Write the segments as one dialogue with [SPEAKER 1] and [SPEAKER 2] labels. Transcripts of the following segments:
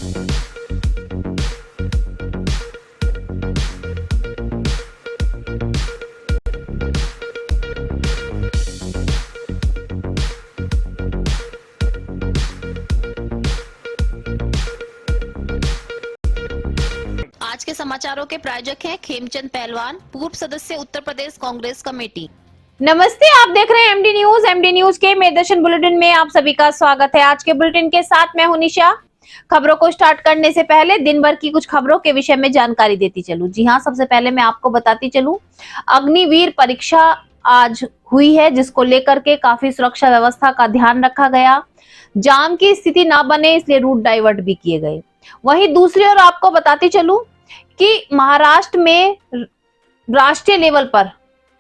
[SPEAKER 1] आज के समाचारों के प्रायोजक हैं खेमचंद पहलवान, पूर्व सदस्य उत्तर प्रदेश कांग्रेस कमेटी।
[SPEAKER 2] नमस्ते, आप देख रहे हैं एमडी न्यूज। एमडी न्यूज के मेरदर्शन बुलेटिन में आप सभी का स्वागत है। आज के बुलेटिन के साथ मैं हूं निशा। खबरों को स्टार्ट करने से पहले दिन भर की कुछ खबरों के विषय में जानकारी देती चलूं। जी हां, सबसे पहले मैं आपको बताती चलूं, अग्निवीर परीक्षा आज हुई है, जिसको लेकर के काफी सुरक्षा व्यवस्था का ध्यान रखा गया। जाम की स्थिति ना बने इसलिए रूट डाइवर्ट भी किए गए। वहीं दूसरी ओर आपको बताती चलूं कि महाराष्ट्र में राष्ट्रीय लेवल पर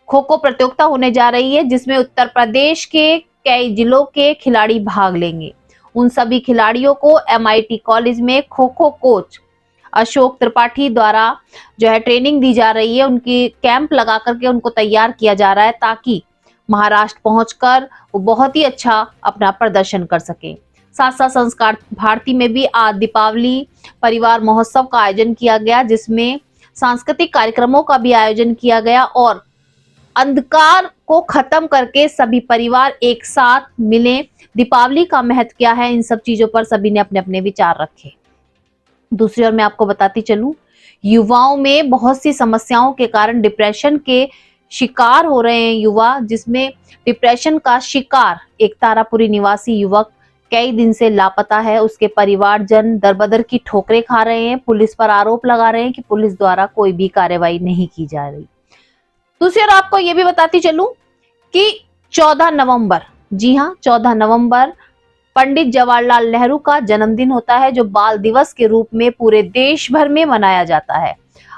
[SPEAKER 2] खो खो प्रतियोगिता होने जा रही है, जिसमें उत्तर प्रदेश के कई जिलों के खिलाड़ी भाग लेंगे। उन सभी खिलाड़ियों को एमआईटी कॉलेज में खो खो कोच अशोक त्रिपाठी द्वारा जो है ट्रेनिंग दी जा रही है। उनकी कैंप लगा करके उनको तैयार किया जा रहा है, ताकि महाराष्ट्र पहुंचकर वो बहुत ही अच्छा अपना प्रदर्शन कर सके। साथ साथ संस्कार भारती में भी आज दीपावली परिवार महोत्सव का आयोजन किया गया, जिसमें सांस्कृतिक कार्यक्रमों का भी आयोजन किया गया और अंधकार को खत्म करके सभी परिवार एक साथ मिले। दीपावली का महत्व क्या है, इन सब चीजों पर सभी ने अपने अपने विचार रखे। दूसरी ओर मैं आपको बताती चलूं, युवाओं में बहुत सी समस्याओं के कारण डिप्रेशन के शिकार हो रहे हैं युवा, जिसमें डिप्रेशन का शिकार एक तारापुरी निवासी युवक कई दिन से लापता है। उसके परिवारजन दरबदर की ठोकरें खा रहे हैं। पुलिस पर आरोप लगा रहे हैं कि पुलिस द्वारा कोई भी कार्रवाई नहीं की जा रही। दूसरी ओर आपको यह भी बताती चलूं कि 14 नवंबर, जी हां, 14 नवंबर पंडित जवाहरलाल नेहरू का जन्मदिन होता है, जो बाल दिवस के रूप में पूरे देश भर में मनाया जाता है।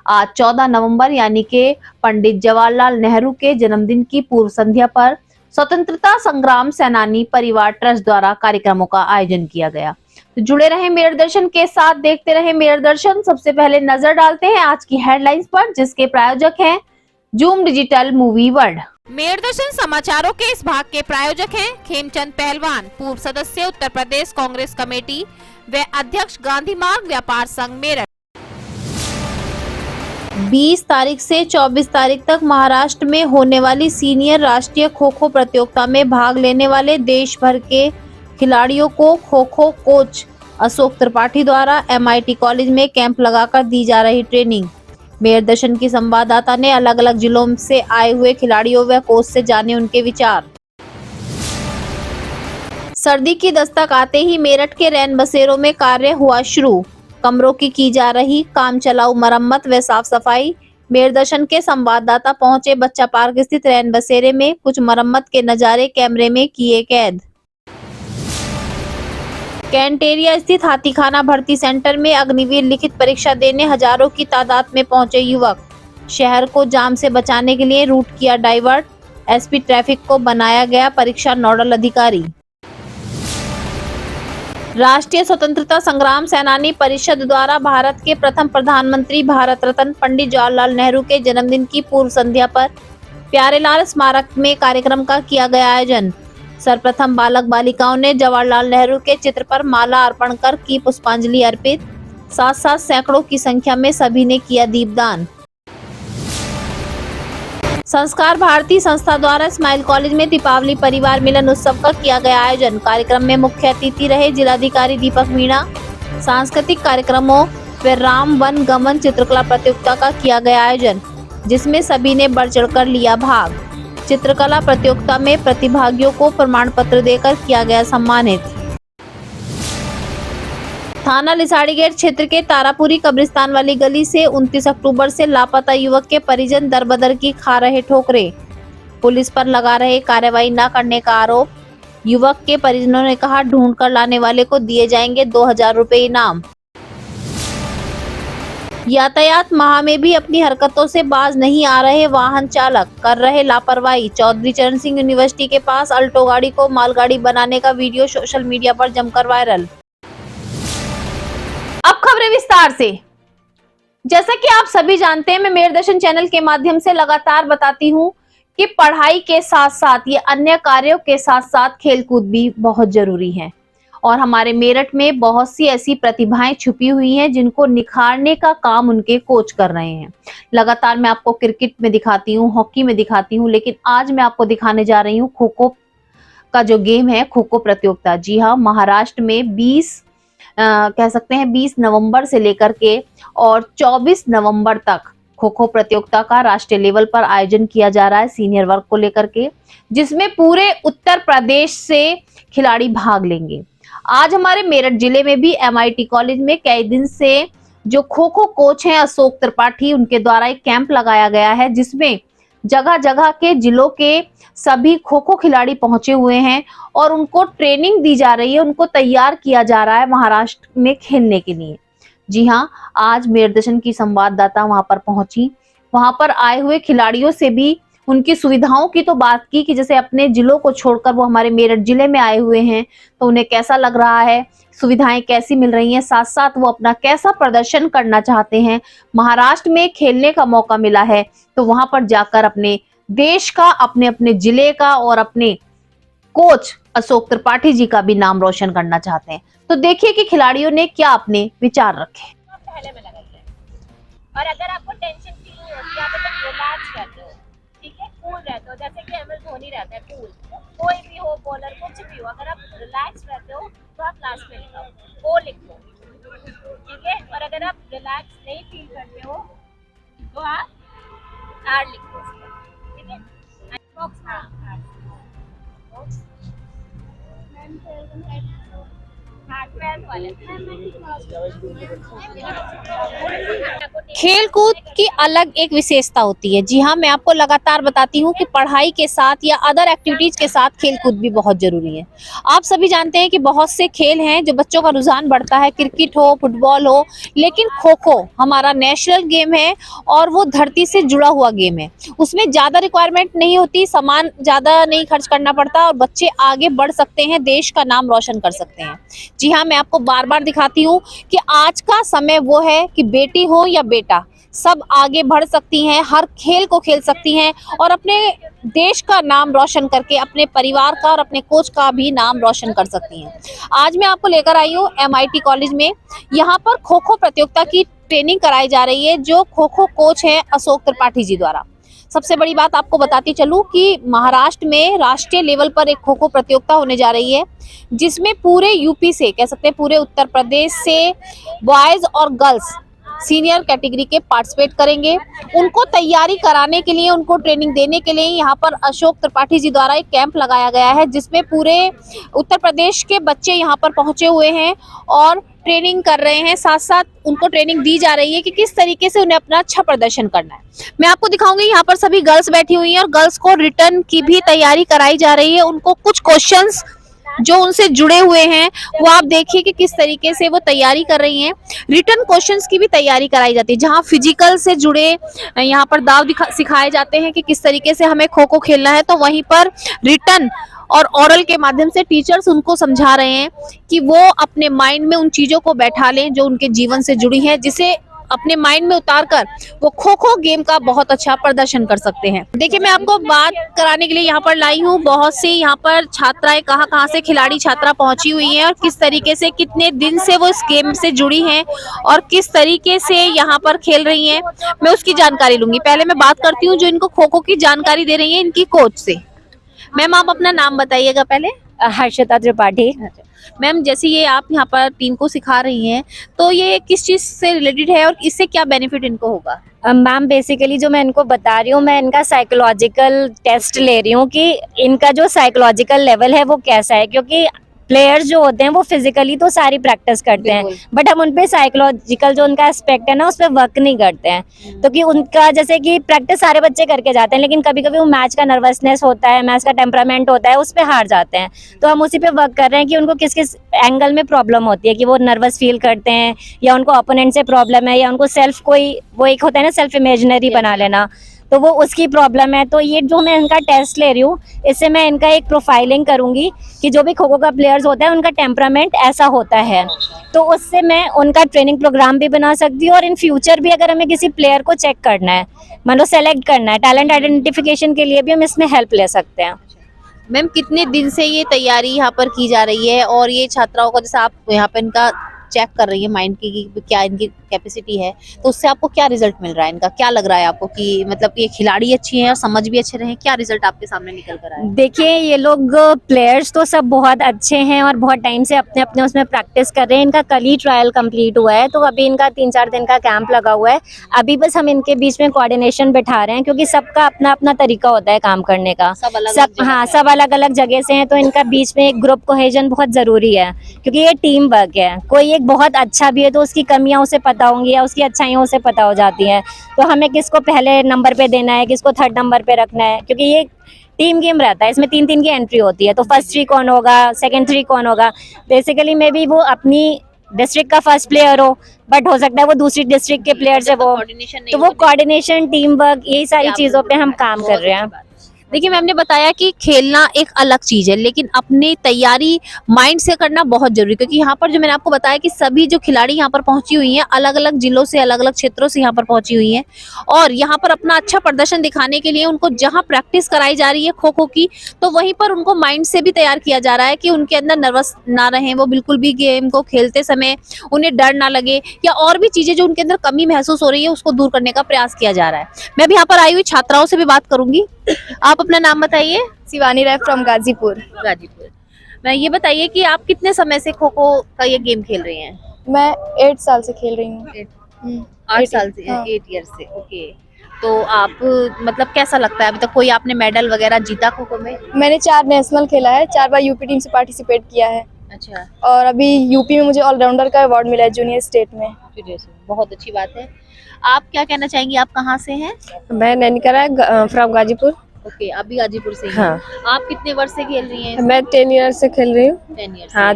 [SPEAKER 2] आज 14 नवंबर यानी कि पंडित जवाहरलाल नेहरू के जन्मदिन की पूर्व संध्या पर स्वतंत्रता संग्राम सेनानी परिवार ट्रस्ट द्वारा कार्यक्रमों का आयोजन किया गया। तो जुड़े रहे मेरठ दर्शन के साथ, देखते रहे मेरठ दर्शन। सबसे पहले नजर डालते हैं आज की हेडलाइंस पर, जिसके प्रायोजक हैं Zoom digital movie world.
[SPEAKER 1] Meerut Darshan समाचारों के इस भाग के प्रायोजक हैं खेमचंद पहलवान, पूर्व सदस्य उत्तर प्रदेश कांग्रेस कमेटी व अध्यक्ष गांधी मार्ग व्यापार संघ मेरठ।
[SPEAKER 2] 20 तारीख से 24 तारीख तक महाराष्ट्र में होने वाली सीनियर राष्ट्रीय खो खो प्रतियोगिता में भाग लेने वाले देश भर के खिलाड़ियों को खो खो कोच अशोक त्रिपाठी द्वारा एमआईटी कॉलेज में कैंप लगाकर दी जा रही ट्रेनिंग। मेरठ दर्शन की संवाददाता ने अलग अलग जिलों से आए हुए खिलाड़ियों व कोच से जाने उनके विचार। सर्दी की दस्तक आते ही मेरठ के रैन बसेरों में कार्य हुआ शुरू। कमरों की जा रही काम चलाऊ मरम्मत व साफ सफाई। मेरठ दर्शन के संवाददाता पहुंचे बच्चा पार्क स्थित रैन बसेरे में। कुछ मरम्मत के नजारे कैमरे में किए कैद। कैंटेरिया स्थित हाथीखाना भर्ती सेंटर में अग्निवीर लिखित परीक्षा देने हजारों की तादाद में पहुंचे युवक। शहर को जाम से बचाने के लिए रूट किया डाइवर्ट। एसपी ट्रैफिक को बनाया गया परीक्षा नोडल अधिकारी। राष्ट्रीय स्वतंत्रता संग्राम सेनानी परिषद द्वारा भारत के प्रथम प्रधानमंत्री भारत रत्न पंडित जवाहरलाल नेहरू के जन्मदिन की पूर्व संध्या पर प्यारेलाल स्मारक में कार्यक्रम का किया गया आयोजन। सर्वप्रथम बालक बालिकाओं ने जवाहरलाल नेहरू के चित्र पर माला अर्पण कर की पुष्पांजलि अर्पित। साथ साथ सैकड़ों की संख्या में सभी ने किया दीपदान। संस्कार भारती संस्था द्वारा स्माइल कॉलेज में दीपावली परिवार मिलन उत्सव का किया गया आयोजन। कार्यक्रम में मुख्य अतिथि रहे जिलाधिकारी दीपक मीणा। सांस्कृतिक कार्यक्रमों व राम वन गमन चित्रकला प्रतियोगिता का किया गया आयोजन, जिसमें सभी ने बढ़ चढ़कर लिया भाग। चित्रकला प्रतियोगिता में प्रतिभागियों को प्रमाण पत्र देकर किया गया सम्मानित। थाना लिसाड़ी गेट क्षेत्र के तारापुरी कब्रिस्तान वाली गली से 29 अक्टूबर से लापता युवक के परिजन दरबदर की खा रहे ठोकरें। पुलिस पर लगा रहे कार्रवाई न करने का आरोप। युवक के परिजनों ने कहा, ढूंढ कर लाने वाले को दिए जाएंगे 2000 रुपए इनाम। यातायात माह में भी अपनी हरकतों से बाज नहीं आ रहे वाहन चालक, कर रहे लापरवाही। चौधरी चरण सिंह यूनिवर्सिटी के पास अल्टो गाड़ी को मालगाड़ी बनाने का वीडियो सोशल मीडिया पर जमकर वायरल। अब खबरें विस्तार से। जैसा कि आप सभी जानते हैं, मैं मेरठ दर्शन चैनल के माध्यम से लगातार बताती हूं कि पढ़ाई के साथ साथ ये अन्य कार्यों के साथ साथ खेलकूद भी बहुत जरूरी है। और हमारे मेरठ में बहुत सी ऐसी प्रतिभाएं छुपी हुई हैं जिनको निखारने का काम उनके कोच कर रहे हैं। लगातार मैं आपको क्रिकेट में दिखाती हूँ, हॉकी में दिखाती हूँ, लेकिन आज मैं आपको दिखाने जा रही हूँ खो खो का जो गेम है, खो खो प्रतियोगिता। जी हाँ, महाराष्ट्र में 20 नवंबर से लेकर के और 24 नवंबर तक खो खो प्रतियोगिता का राष्ट्रीय लेवल पर आयोजन किया जा रहा है सीनियर वर्ग को लेकर के, जिसमें पूरे उत्तर प्रदेश से खिलाड़ी भाग लेंगे। आज हमारे मेरठ जिले में भी MIT कॉलेज में कई दिन से जो खो खो कोच हैं अशोक त्रिपाठी, उनके द्वारा एक कैंप लगाया गया है, जिसमें जगह जगह के जिलों के सभी खो खो खिलाड़ी पहुंचे हुए हैं और उनको ट्रेनिंग दी जा रही है, उनको तैयार किया जा रहा है महाराष्ट्र में खेलने के लिए। जी हाँ, आज मेरठ की संवाददाता वहां पर पहुंची, वहां पर आए हुए खिलाड़ियों से भी उनकी सुविधाओं की तो बात की कि जैसे अपने जिलों को छोड़कर वो हमारे मेरठ जिले में आए हुए हैं तो उन्हें कैसा लग रहा है, सुविधाएं कैसी मिल रही हैं, साथ साथ वो अपना कैसा प्रदर्शन करना चाहते हैं। महाराष्ट्र में खेलने का मौका मिला है तो वहां पर जाकर अपने देश का, अपने अपने जिले का और अपने कोच अशोक त्रिपाठी जी का भी नाम रोशन करना चाहते हैं। तो देखिए कि खिलाड़ियों ने क्या अपने विचार रखे।
[SPEAKER 3] पहले में लगा जाए और अगर आपको टेंशन फील नहीं होती, आप एकदम रिलैक्स रहते हो, ठीक है, कूल रहते हो, जैसे कि MS धोनी रहता है कूल, कोई भी हो बॉलर कुछ भी हो, अगर आप रिलैक्स रहते हो तो आप लास्ट में लिखो, ओ लिख दो, ठीक है। और अगर आप रिलैक्स नहीं फील करते हो तो आप आर लिख दो, ठीक है। बॉक्स
[SPEAKER 1] खेल कूद की अलग एक विशेषता होती है। जी हाँ, मैं आपको लगातार बताती हूँ कि पढ़ाई के साथ या अदर एक्टिविटीज के साथ खेल कूद भी बहुत जरूरी है। आप सभी जानते हैं कि बहुत से खेल हैं जो बच्चों का रुझान बढ़ता है, क्रिकेट हो, फुटबॉल हो, लेकिन खो खो हमारा नेशनल गेम है और वो धरती से जुड़ा हुआ गेम है। उसमें ज्यादा रिक्वायरमेंट नहीं होती, सामान ज्यादा नहीं खर्च करना पड़ता और बच्चे आगे बढ़ सकते हैं, देश का नाम रोशन कर सकते हैं। जी हाँ, मैं आपको बार बार दिखाती हूँ कि आज का समय वो है कि बेटी हो या बेटा, सब आगे बढ़ सकती हैं, हर खेल को खेल सकती हैं और अपने देश का नाम रोशन करके अपने परिवार का और अपने कोच का भी नाम रोशन कर सकती हैं। आज मैं आपको लेकर आई हूँ MIT कॉलेज में। यहाँ पर खो खो प्रतियोगिता की ट्रेनिंग कराई जा रही है, जो खो खो कोच है अशोक त्रिपाठी जी द्वारा। सबसे बड़ी बात आपको बताती चलूं कि महाराष्ट्र में राष्ट्रीय लेवल पर एक खो खो प्रतियोगिता होने जा रही है, जिसमें पूरे यूपी से, कह सकते हैं पूरे उत्तर प्रदेश से बॉयज और गर्ल्स सीनियर कैटेगरी के पार्टिसिपेट करेंगे। उनको तैयारी कराने के लिए, उनको ट्रेनिंग देने के लिए यहाँ पर अशोक त्रिपाठी जी द्वारा एक कैंप लगाया गया है, जिसमें पूरे उत्तर प्रदेश के बच्चे यहाँ पर पहुंचे हुए हैं और ट्रेनिंग कर रहे हैं। साथ साथ उनको ट्रेनिंग दी जा रही है कि किस तरीके से उन्हें अपना अच्छा प्रदर्शन करना है। मैं आपको दिखाऊंगी, यहाँ पर सभी गर्ल्स बैठी हुई हैं और गर्ल्स को रिटर्न की भी तैयारी कराई जा रही है। उनको कुछ क्वेश्चंस जो उनसे जुड़े हुए हैं वो आप देखिए कि किस तरीके से वो तैयारी कर रही हैं। रिटर्न क्वेश्चंस की भी तैयारी कराई जाती है, जहां फिजिकल से जुड़े यहाँ पर दाव सिखाए जाते हैं कि किस तरीके से हमें खो खो खेलना है, तो वहीं पर रिटर्न और ओरल के माध्यम से टीचर्स उनको समझा रहे हैं कि वो अपने माइंड में उन चीजों को बैठा लें जो उनके जीवन से जुड़ी हैं, जिसे अपने माइंड में उतारकर वो खो खो गेम का बहुत अच्छा प्रदर्शन कर सकते हैं। देखिए, मैं आपको बात कराने के लिए यहाँ पर लाई हूँ। बहुत सी यहाँ पर छात्राएं कहाँ से खिलाड़ी छात्रा पहुंची हुई हैं और किस तरीके से, कितने दिन से वो इस गेम से जुड़ी हैं और किस तरीके से यहाँ पर खेल रही हैं, मैं उसकी जानकारी लूंगी। पहले मैं बात करती हूँ जो इनको खो खो की जानकारी दे रही है, इनकी कोच से। मैम, आप अपना नाम बताइएगा पहले।
[SPEAKER 3] हर्षिता त्रिपाठी।
[SPEAKER 1] मैम, जैसे ये आप यहाँ पर टीम को सिखा रही हैं, तो ये किस चीज से रिलेटेड है और इससे क्या बेनिफिट इनको होगा?
[SPEAKER 3] मैम, बेसिकली जो मैं इनको बता रही हूँ, मैं इनका साइकोलॉजिकल टेस्ट ले रही हूँ कि इनका जो साइकोलॉजिकल लेवल है वो कैसा है, क्योंकि प्लेयर्स जो होते हैं वो फिजिकली तो सारी प्रैक्टिस करते हैं, बट हम उन पे साइकोलॉजिकल जो उनका एस्पेक्ट है ना, उस पर वर्क नहीं करते हैं। तो कि उनका जैसे कि प्रैक्टिस सारे बच्चे करके जाते हैं, लेकिन कभी कभी वो मैच का नर्वसनेस होता है, मैच का टेम्परामेंट होता है, उस पर हार जाते हैं। तो हम उसी पे वर्क कर रहे हैं कि उनको किस किस एंगल में प्रॉब्लम होती है, कि वो नर्वस फील करते हैं या उनको ओपोनेंट से प्रॉब्लम है, या उनको सेल्फ कोई वो एक होता है ना सेल्फ इमेजिनरी बना लेना, तो वो उसकी प्रॉब्लम है। तो ये जो मैं इनका टेस्ट ले रही हूँ, इससे मैं इनका एक प्रोफाइलिंग करूँगी कि जो भी खो खो का प्लेयर्स होता है उनका टेम्परामेंट ऐसा होता है, तो उससे मैं उनका ट्रेनिंग प्रोग्राम भी बना सकती हूँ। और इन फ्यूचर भी अगर हमें किसी प्लेयर को चेक करना है, मान लो सेलेक्ट करना है, टैलेंट आइडेंटिफिकेशन के लिए भी हम इसमें हेल्प ले सकते हैं।
[SPEAKER 1] मैम कितने दिन से ये तैयारी यहाँ पर की जा रही है, और ये छात्राओं का जैसे आप यहाँ पे इनका चेक कर रही है माइंड की कि क्या इनकी कैपेसिटी है, तो उससे आपको क्या रिजल्ट मिल रहा है इनका, क्या लग रहा है आपको कि मतलब ये खिलाड़ी अच्छी हैं और समझ भी अच्छे रहे, क्या रिजल्ट आपके सामने निकल कर आया?
[SPEAKER 3] देखिए ये लोग प्लेयर्स तो सब बहुत अच्छे हैं और बहुत टाइम से अपने अपने उसमें प्रैक्टिस कर रहे हैं। इनका कल ही ट्रायल कंप्लीट हुआ है, तो अभी इनका 3-4 दिन का कैंप लगा हुआ है। अभी बस हम इनके बीच में कोऑर्डिनेशन बैठा रहे हैं, क्योंकि सबका अपना अपना तरीका होता है काम करने का।
[SPEAKER 1] सब अलग
[SPEAKER 3] सब हाँ, सब अलग अलग जगह से हैं, तो इनका बीच में एक ग्रुप कोहेजन बहुत जरूरी है, क्योंकि ये टीम वर्क है। कोई एक बहुत अच्छा भी है तो उसकी कमियां उसे पता होंगी या उसकी अच्छाइयां उसे पता हो जाती हैं, तो हमें किसको पहले नंबर पे देना है, किसको थर्ड नंबर पे रखना है, क्योंकि ये टीम गेम रहता है। इसमें 3-3 की एंट्री होती है, तो फर्स्ट 3 कौन होगा, सेकंड 3 कौन होगा। बेसिकली मे बी वो अपनी डिस्ट्रिक्ट का फर्स्ट प्लेयर हो, बट हो सकता है वो दूसरी डिस्ट्रिक्ट के प्लेयर से वो, तो वो कोऑर्डिनेशन, टीम वर्क, यही सारी चीजों पे हम काम कर रहे हैं।
[SPEAKER 1] देखिए मैम ने बताया कि खेलना एक अलग चीज है, लेकिन अपनी तैयारी माइंड से करना बहुत जरूरी है, क्योंकि यहाँ पर जो मैंने आपको बताया कि सभी जो खिलाड़ी यहाँ पर पहुंची हुई हैं अलग अलग जिलों से, अलग अलग क्षेत्रों से यहाँ पर पहुंची हुई हैं, और यहाँ पर अपना अच्छा प्रदर्शन दिखाने के लिए उनको जहाँ प्रैक्टिस कराई जा रही है खो खो की, तो वहीं पर उनको माइंड से भी तैयार किया जा रहा है कि उनके अंदर नर्वस ना रहे, वो बिल्कुल भी गेम को खेलते समय उन्हें डर ना लगे, या और भी चीजें जो उनके अंदर कमी महसूस हो रही है उसको दूर करने का प्रयास किया जा रहा है। मैं भी यहाँ पर आई हुई छात्राओं से भी बात करूंगी। आप अपना नाम बताइए।
[SPEAKER 4] शिवानी राय फ्रॉम गाजीपुर।
[SPEAKER 1] गाजीपुर। मैं ये बताइए कि आप कितने समय से खो खो का ये गेम खेल रही हैं?
[SPEAKER 4] मैं 8 साल से खेल रही हूँ।
[SPEAKER 1] 8 साल से,
[SPEAKER 4] हाँ।
[SPEAKER 1] 8 ईयर से। ओके, तो आप मतलब कैसा लगता है, अभी तक कोई आपने मेडल वगैरह जीता खो खो में?
[SPEAKER 4] मैंने 4 नेशनल खेला है, 4 बार यूपी टीम से पार्टिसिपेट किया है,
[SPEAKER 1] अच्छा,
[SPEAKER 4] और अभी यूपी में मुझे ऑलराउंडर का अवार्ड मिला है जूनियर स्टेट में।
[SPEAKER 1] बहुत अच्छी बात है। आप क्या कहना चाहेंगी, आप कहाँ से हैं?
[SPEAKER 4] मैं नैनिका राय फ्रॉम गाजीपुर।
[SPEAKER 1] ओके, आप भी गाजीपुर से ही हैं।
[SPEAKER 4] हाँ।
[SPEAKER 1] आप कितने वर्ष से खेल रही हैं?
[SPEAKER 4] मैं 10 ईयर से खेल रही हूँ।
[SPEAKER 1] 10 ईयर
[SPEAKER 4] हाँ।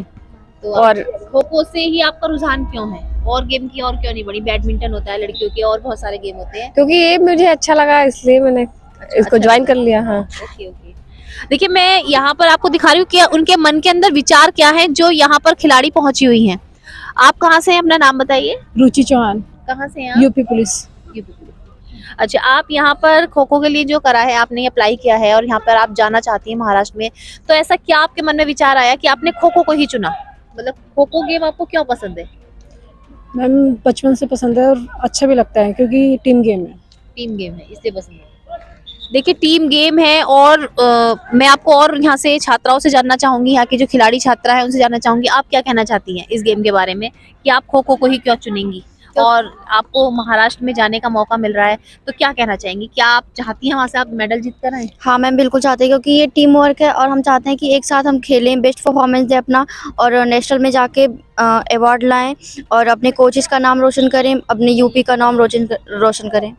[SPEAKER 1] तो
[SPEAKER 4] और
[SPEAKER 1] खो खो से ही आपका रुझान क्यों है, और गेम की और क्यों नहीं बढ़ी? बैडमिंटन होता है लड़कियों के, और बहुत सारे गेम होते हैं।
[SPEAKER 4] क्योंकि ये मुझे अच्छा लगा इसलिए मैंने इसको
[SPEAKER 1] अच्छा।
[SPEAKER 4] ज्वाइन कर लिया। हाँ।
[SPEAKER 1] Okay okay. देखिए मैं यहाँ पर आपको दिखा रही हूँ कि उनके मन के अंदर विचार क्या है जो यहाँ पर खिलाड़ी पहुंची हुई हैं। आप कहाँ से हैं, अपना नाम बताइए।
[SPEAKER 5] रुचि चौहान,
[SPEAKER 1] कहाँ से हैं आप?
[SPEAKER 5] UP police.
[SPEAKER 1] अच्छा, आप यहाँ पर खो खो के लिए जो करा है, आपने अप्लाई किया है और यहाँ पर आप जाना चाहती हैं महाराष्ट्र में, तो ऐसा क्या आपके मन में विचार आया कि आपने खो खो को ही चुना? मतलब खो खो गेम आपको क्यों पसंद है?
[SPEAKER 5] मैम बचपन से पसंद है और अच्छा भी लगता है, क्योंकि टीम गेम है।
[SPEAKER 1] टीम गेम है इसलिए पसंद है। देखिए टीम गेम है, और मैं आपको और यहाँ से छात्राओं से जानना चाहूंगी, यहाँ की जो खिलाड़ी छात्रा है उनसे जानना चाहूंगी, आप क्या कहना चाहती हैं इस गेम के बारे में कि आप खो खो को ही क्यों चुनेंगी, और आपको महाराष्ट्र में जाने का मौका मिल रहा है, तो क्या कहना चाहेंगी? क्या आप चाहती हैं वहाँ से आप मेडल जीत कर आए?
[SPEAKER 6] हाँ मैम, बिल्कुल चाहते हैं, क्योंकि ये टीम वर्क है और हम चाहते हैं कि एक साथ हम खेलें, बेस्ट परफॉर्मेंस दें अपना, और नेशनल में जाके अवार्ड लाएं और अपने कोचेस का नाम रोशन करें, अपने यूपी का नाम रोशन करें।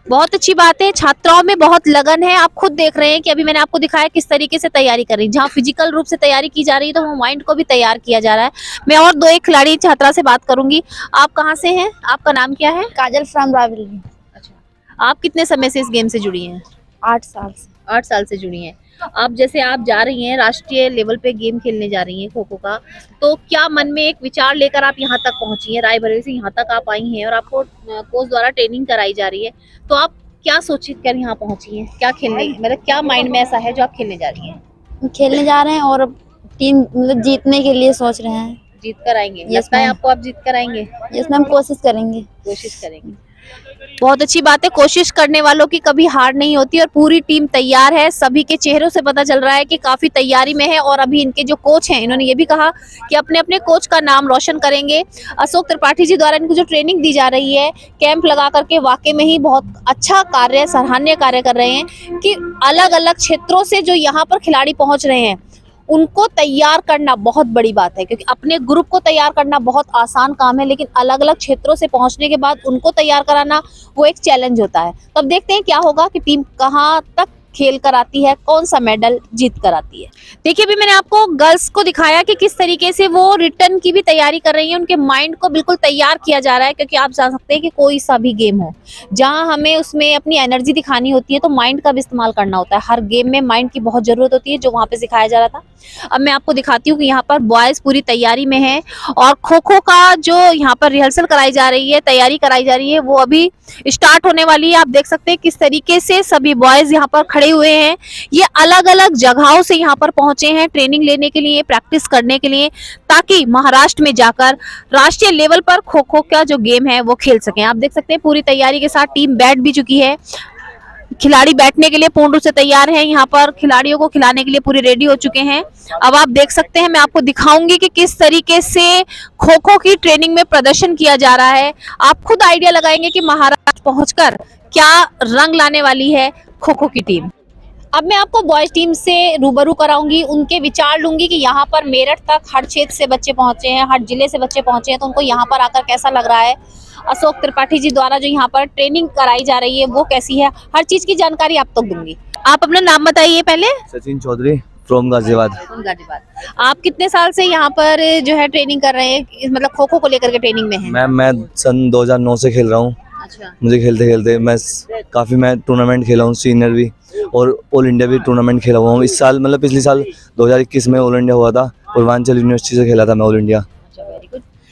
[SPEAKER 1] बहुत अच्छी बात है, छात्राओं में बहुत लगन है। आप खुद देख रहे हैं कि अभी मैंने आपको दिखाया किस तरीके से तैयारी कर रही है। जहाँ फिजिकल रूप से तैयारी की जा रही है, तो वो माइंड को भी तैयार किया जा रहा है। मैं और 2-1 खिलाड़ी छात्रा से बात करूंगी। आप कहाँ से हैं, आपका नाम क्या है?
[SPEAKER 6] काजल फ्रॉम रायबरेली।
[SPEAKER 1] अच्छा, आप कितने समय से इस गेम से जुड़ी हैं?
[SPEAKER 6] 8 साल से।
[SPEAKER 1] 8 साल से जुड़ी हैं। आप जैसे आप जा रही हैं राष्ट्रीय लेवल पे गेम खेलने जा रही हैं खो खो का, तो क्या मन में एक विचार लेकर आप यहाँ तक पहुंची हैं, रायबरेली से यहाँ तक आप आई हैं और आपको कोच द्वारा ट्रेनिंग कराई जा रही है, तो आप क्या सोच कर यहाँ पहुंची हैं? क्या खेलने, मतलब क्या माइंड में ऐसा है जो आप खेलने जा रही हैं?
[SPEAKER 6] खेलने जा रहे हैं और टीम मतलब जीतने के लिए सोच रहे हैं।
[SPEAKER 1] जीत कर आएंगे?
[SPEAKER 6] Yes,
[SPEAKER 1] लगता है
[SPEAKER 6] ma'am.
[SPEAKER 1] आपको आप जीत कर आएंगे?
[SPEAKER 6] जिसमें हम कोशिश करेंगे।
[SPEAKER 1] कोशिश करेंगे। बहुत अच्छी बात है, कोशिश करने वालों की कभी हार नहीं होती, और पूरी टीम तैयार है। सभी के चेहरों से पता चल रहा है कि काफी तैयारी में है, और अभी इनके जो कोच हैं इन्होंने ये भी कहा कि अपने अपने कोच का नाम रोशन करेंगे। अशोक त्रिपाठी जी द्वारा इनको जो ट्रेनिंग दी जा रही है कैंप लगा करके, वाकई में ही बहुत अच्छा कार्य, सराहनीय कार्य कर रहे हैं कि अलग अलग क्षेत्रों से जो यहाँ पर खिलाड़ी पहुंच रहे हैं उनको तैयार करना बहुत बड़ी बात है, क्योंकि अपने ग्रुप को तैयार करना बहुत आसान काम है, लेकिन अलग अलग क्षेत्रों से पहुंचने के बाद उनको तैयार कराना वो एक चैलेंज होता है। तब देखते हैं क्या होगा कि टीम कहां तक खेल कर आती है, कौन सा मेडल जीत कर आती है। देखिए अभी मैंने आपको गर्ल्स को दिखाया कि किस तरीके से वो रिटर्न की भी तैयारी कर रही है, उनके माइंड को बिल्कुल तैयार किया जा रहा है, क्योंकि आप जान सकते हैं कि कोई सा भी गेम हो जहां हमें उसमें अपनी एनर्जी दिखानी होती है, तो माइंड का भी इस्तेमाल करना होता है। हर गेम में माइंड की बहुत जरूरत होती है, जो वहां पे सिखाया जा रहा था। अब मैं आपको दिखाती हूँ कि यहाँ पर बॉयज पूरी तैयारी में है, और खो खो का जो यहाँ पर रिहर्सल कराई जा रही है, तैयारी कराई जा रही है, वो अभी स्टार्ट होने वाली है। आप देख सकते हैं किस तरीके से सभी बॉयज यहाँ पर
[SPEAKER 2] खड़े हुए हैं। ये अलग अलग जगहों से यहाँ पर पहुंचे हैं ट्रेनिंग लेने के लिए, प्रैक्टिस करने के लिए, ताकि महाराष्ट्र में जाकर राष्ट्रीय लेवल पर खो खो का जो गेम है वो खेल सकें। आप देख सकते हैं पूरी तैयारी के साथ टीम बैठ भी चुकी है, खिलाड़ी बैठने के लिए पूर्ण रूप से तैयार हैं। यहाँ पर खिलाड़ियों को खिलाने के लिए पूरे रेडी हो चुके हैं। अब आप देख सकते हैं, मैं आपको दिखाऊंगी कि किस तरीके से खो खो की ट्रेनिंग में प्रदर्शन किया जा रहा है। आप खुद आइडिया लगाएंगे कि महाराष्ट्र पहुंचकर क्या रंग लाने वाली है खो खो की टीम। अब मैं आपको बॉयज टीम से रूबरू कराऊंगी, उनके विचार लूंगी कि यहाँ पर मेरठ तक हर क्षेत्र से बच्चे पहुंचे हैं, हर जिले से बच्चे पहुंचे हैं, तो उनको यहाँ पर आकर कैसा लग रहा है। अशोक त्रिपाठी जी द्वारा जो यहाँ पर ट्रेनिंग कराई जा रही है वो कैसी है, हर चीज की जानकारी आप तक दूंगी। आप अपना नाम बताइए पहले।
[SPEAKER 7] सचिन चौधरी फ्रॉम गाजियाबाद।
[SPEAKER 2] गाजियाबाद। आप कितने साल से यहाँ पर जो है ट्रेनिंग कर रहे हैं, मतलब खो खो को लेकर के ट्रेनिंग में हैं?
[SPEAKER 7] मैं सन 2009 से खेल रहा हूँ।
[SPEAKER 2] अच्छा।
[SPEAKER 7] मुझे खेलते खेलते मैं टूर्नामेंट खेला हूँ, सीनियर भी और ऑल इंडिया भी टूर्नामेंट खेला हुआ हूँ। इस साल मतलब पिछले साल 2021 में ऑल इंडिया हुआ था, पूर्वांचल यूनिवर्सिटी से खेला था मैं ऑल इंडिया।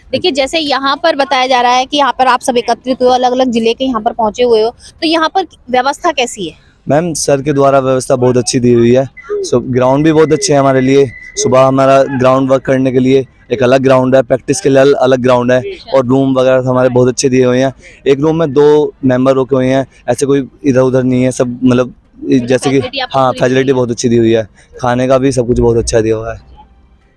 [SPEAKER 2] देखिए, जैसे यहाँ पर बताया जा रहा है कि यहाँ पर आप सब एकत्रित हुए, अलग अलग जिले के यहाँ पर पहुंचे हुए हो, तो यहाँ पर व्यवस्था कैसी है?
[SPEAKER 7] मैम सर के द्वारा व्यवस्था बहुत अच्छी दी हुई है। ग्राउंड भी बहुत अच्छे हैं हमारे लिए। सुबह हमारा ग्राउंड वर्क करने के लिए एक अलग ग्राउंड है, प्रैक्टिस के लिए अलग ग्राउंड है, और रूम वगैरह हमारे बहुत अच्छे दिए हुए हैं। एक रूम में 2 मेंबर रुके हुए हैं, ऐसे कोई इधर उधर नहीं है, सब मतलब जैसे कि हाँ फैसिलिटी बहुत अच्छी दी हुई है। खाने का भी सब कुछ बहुत अच्छा दिया हुआ है।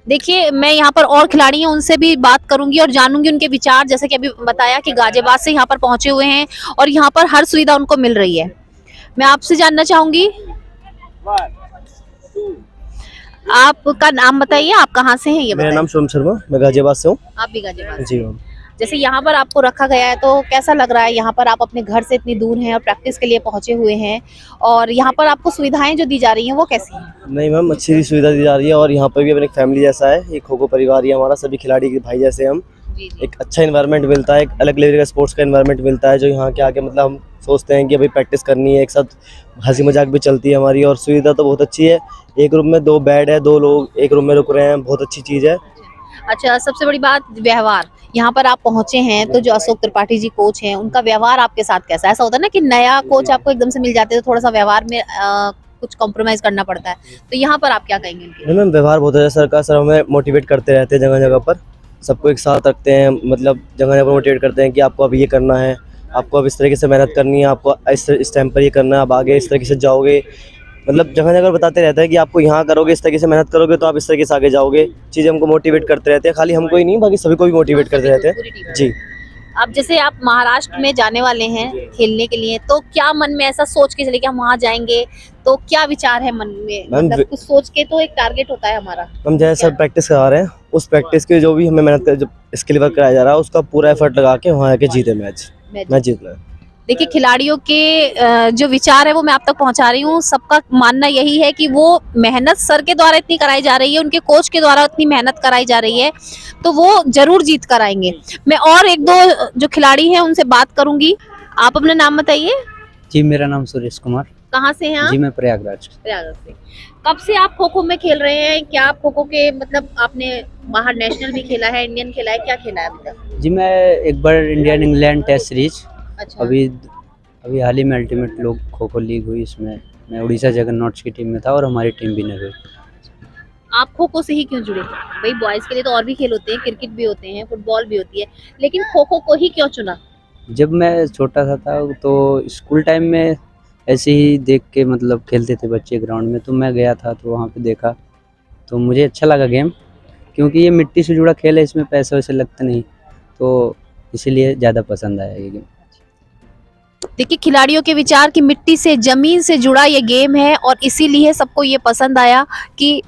[SPEAKER 2] देखिए, मैं यहाँ पर और खिलाड़ी हैं उनसे भी बात करूंगी और जानूंगी उनके विचार। जैसे कि अभी बताया कि गाजियाबाद से यहाँ पर पहुंचे हुए हैं और यहाँ पर हर सुविधा उनको मिल रही है। मैं आपसे जानना चाहूंगी, आपका नाम बताइए, आप कहाँ से हैं? ये
[SPEAKER 8] मेरा नाम सोम शर्मा, मैं गाजियाबाद से हूँ।
[SPEAKER 2] आप भी गाजियाबाद?
[SPEAKER 8] जी मैम।
[SPEAKER 2] जैसे यहाँ पर आपको रखा गया है तो कैसा लग रहा है? यहाँ पर आप अपने घर से इतनी दूर हैं और प्रैक्टिस के लिए पहुंचे हुए हैं, और यहाँ पर आपको सुविधाएं जो दी जा रही हैं वो कैसी हैं?
[SPEAKER 8] नहीं मैम, अच्छी सुविधा दी जा रही है और यहाँ पर भी अपने फैमिली जैसा है। ये खो खो परिवार ही हमारा, सभी खिलाड़ी के भाई जैसे हम। एक अच्छा इन्वायरमेंट मिलता है, एक अलग लेवल का स्पोर्ट्स का इन्वायरमेंट मिलता है, जो यहाँ के आके मतलब हम सोचते हैं कि अभी प्रैक्टिस करनी है, एक साथ हंसी मजाक भी चलती है हमारी, और सुविधा तो बहुत अच्छी है। एक रूम में 2 बेड है, 2 लोग एक रूम में रुक रहे हैं, बहुत अच्छी चीज़ है।
[SPEAKER 2] अच्छा, सबसे बड़ी बात व्यवहार। यहाँ पर आप पहुंचे हैं तो जो अशोक त्रिपाठी जी कोच हैं, उनका व्यवहार आपके साथ कैसा है? ऐसा होता है ना कि नया कोच आपको एकदम से मिल जाते हैं तो थोड़ा सा व्यवहार में कुछ कॉम्प्रोमाइज करना पड़ता है, तो यहाँ पर आप क्या कहेंगे इनके?
[SPEAKER 8] मैम व्यवहार बहुत अच्छा सर हमें मोटिवेट करते रहते हैं, जगह जगह पर सबको एक साथ रखते हैं, मतलब जगह जगह पर मोटिवेट करते हैं कि आपको अब ये करना है, आपको अब इस तरीके से मेहनत करनी है, आपको इस टाइम पर ये करना है, आप आगे इस तरीके से जाओगे। मतलब जगह जगह बताते रहते हैं कि आपको यहाँ करोगे, इस तरीके से मेहनत करोगे तो आप इस तरीके से आगे जाओगे। चीज़ें हमको मोटिवेट करते रहते हैं, खाली हमको ही नहीं बाकी सभी को भी मोटिवेट करते रहते हैं। जी।
[SPEAKER 2] अब जैसे आप महाराष्ट्र में जाने वाले हैं खेलने के लिए, तो क्या मन में ऐसा सोच के चले कि हम वहाँ जाएंगे, तो क्या विचार है मन में? मतलब कुछ सोच के तो एक टारगेट होता है हमारा।
[SPEAKER 8] हम जैसे सब प्रैक्टिस करा रहे हैं, उस प्रैक्टिस के जो भी हमें मेहनत कर, जो स्किल वर्क कराया जा रहा है, उसका पूरा एफर्ट लगा के वहाँ आके जीते मैच जीतना है।
[SPEAKER 2] देखिए, खिलाड़ियों के जो विचार है वो मैं आप तक पहुंचा रही हूँ। सबका मानना यही है कि वो मेहनत सर के द्वारा इतनी कराई जा रही है, उनके कोच के द्वारा इतनी मेहनत कराई जा रही है, तो वो जरूर जीत कर आएंगे। मैं और 1-2 जो खिलाड़ी हैं उनसे बात करूंगी। आप अपना नाम बताइए।
[SPEAKER 9] जी, मेरा नाम सुरेश कुमार।
[SPEAKER 2] कहाँ से हैं आप?
[SPEAKER 9] जी, मैं प्रयागराज।
[SPEAKER 2] प्रयागराज से। कब से आप खो खो में खेल रहे हैं? क्या आप खो खो के मतलब आपने बाहर नेशनल भी खेला है, इंडियन खेला है, क्या खेला है अभी तक?
[SPEAKER 9] जी, मैं एक बार इंडियन इंग्लैंड टेस्ट सीरीज,
[SPEAKER 2] अच्छा।
[SPEAKER 9] अभी हाल ही में अल्टीमेट लोग खो खो लीग हुई, इसमें मैं उड़ीसा जगन्नाथ्स की टीम में था और हमारी टीम विनर हुई।
[SPEAKER 2] आप खो खो से ही क्यों जुड़े? भाई बॉयज के लिए तो और भी खेल होते हैं, क्रिकेट भी होते हैं, फुटबॉल भी होती है, लेकिन खो खो को ही क्यों चुना?
[SPEAKER 9] जब मैं छोटा सा था तो स्कूल टाइम में ऐसे ही देख के मतलब खेलते थे बच्चे ग्राउंड में, तो मैं गया था तो वहाँ पे देखा तो मुझे अच्छा लगा गेम, क्योंकि ये मिट्टी से जुड़ा खेल है, इसमें पैसे वैसे लगता नहीं, तो इसीलिए ज़्यादा पसंद आया ये गेम।
[SPEAKER 2] देखिए, खिलाड़ियों के विचार कि मिट्टी से, जमीन से जुड़ा ये गेम है और इसीलिए सबको ये पसंद आया कि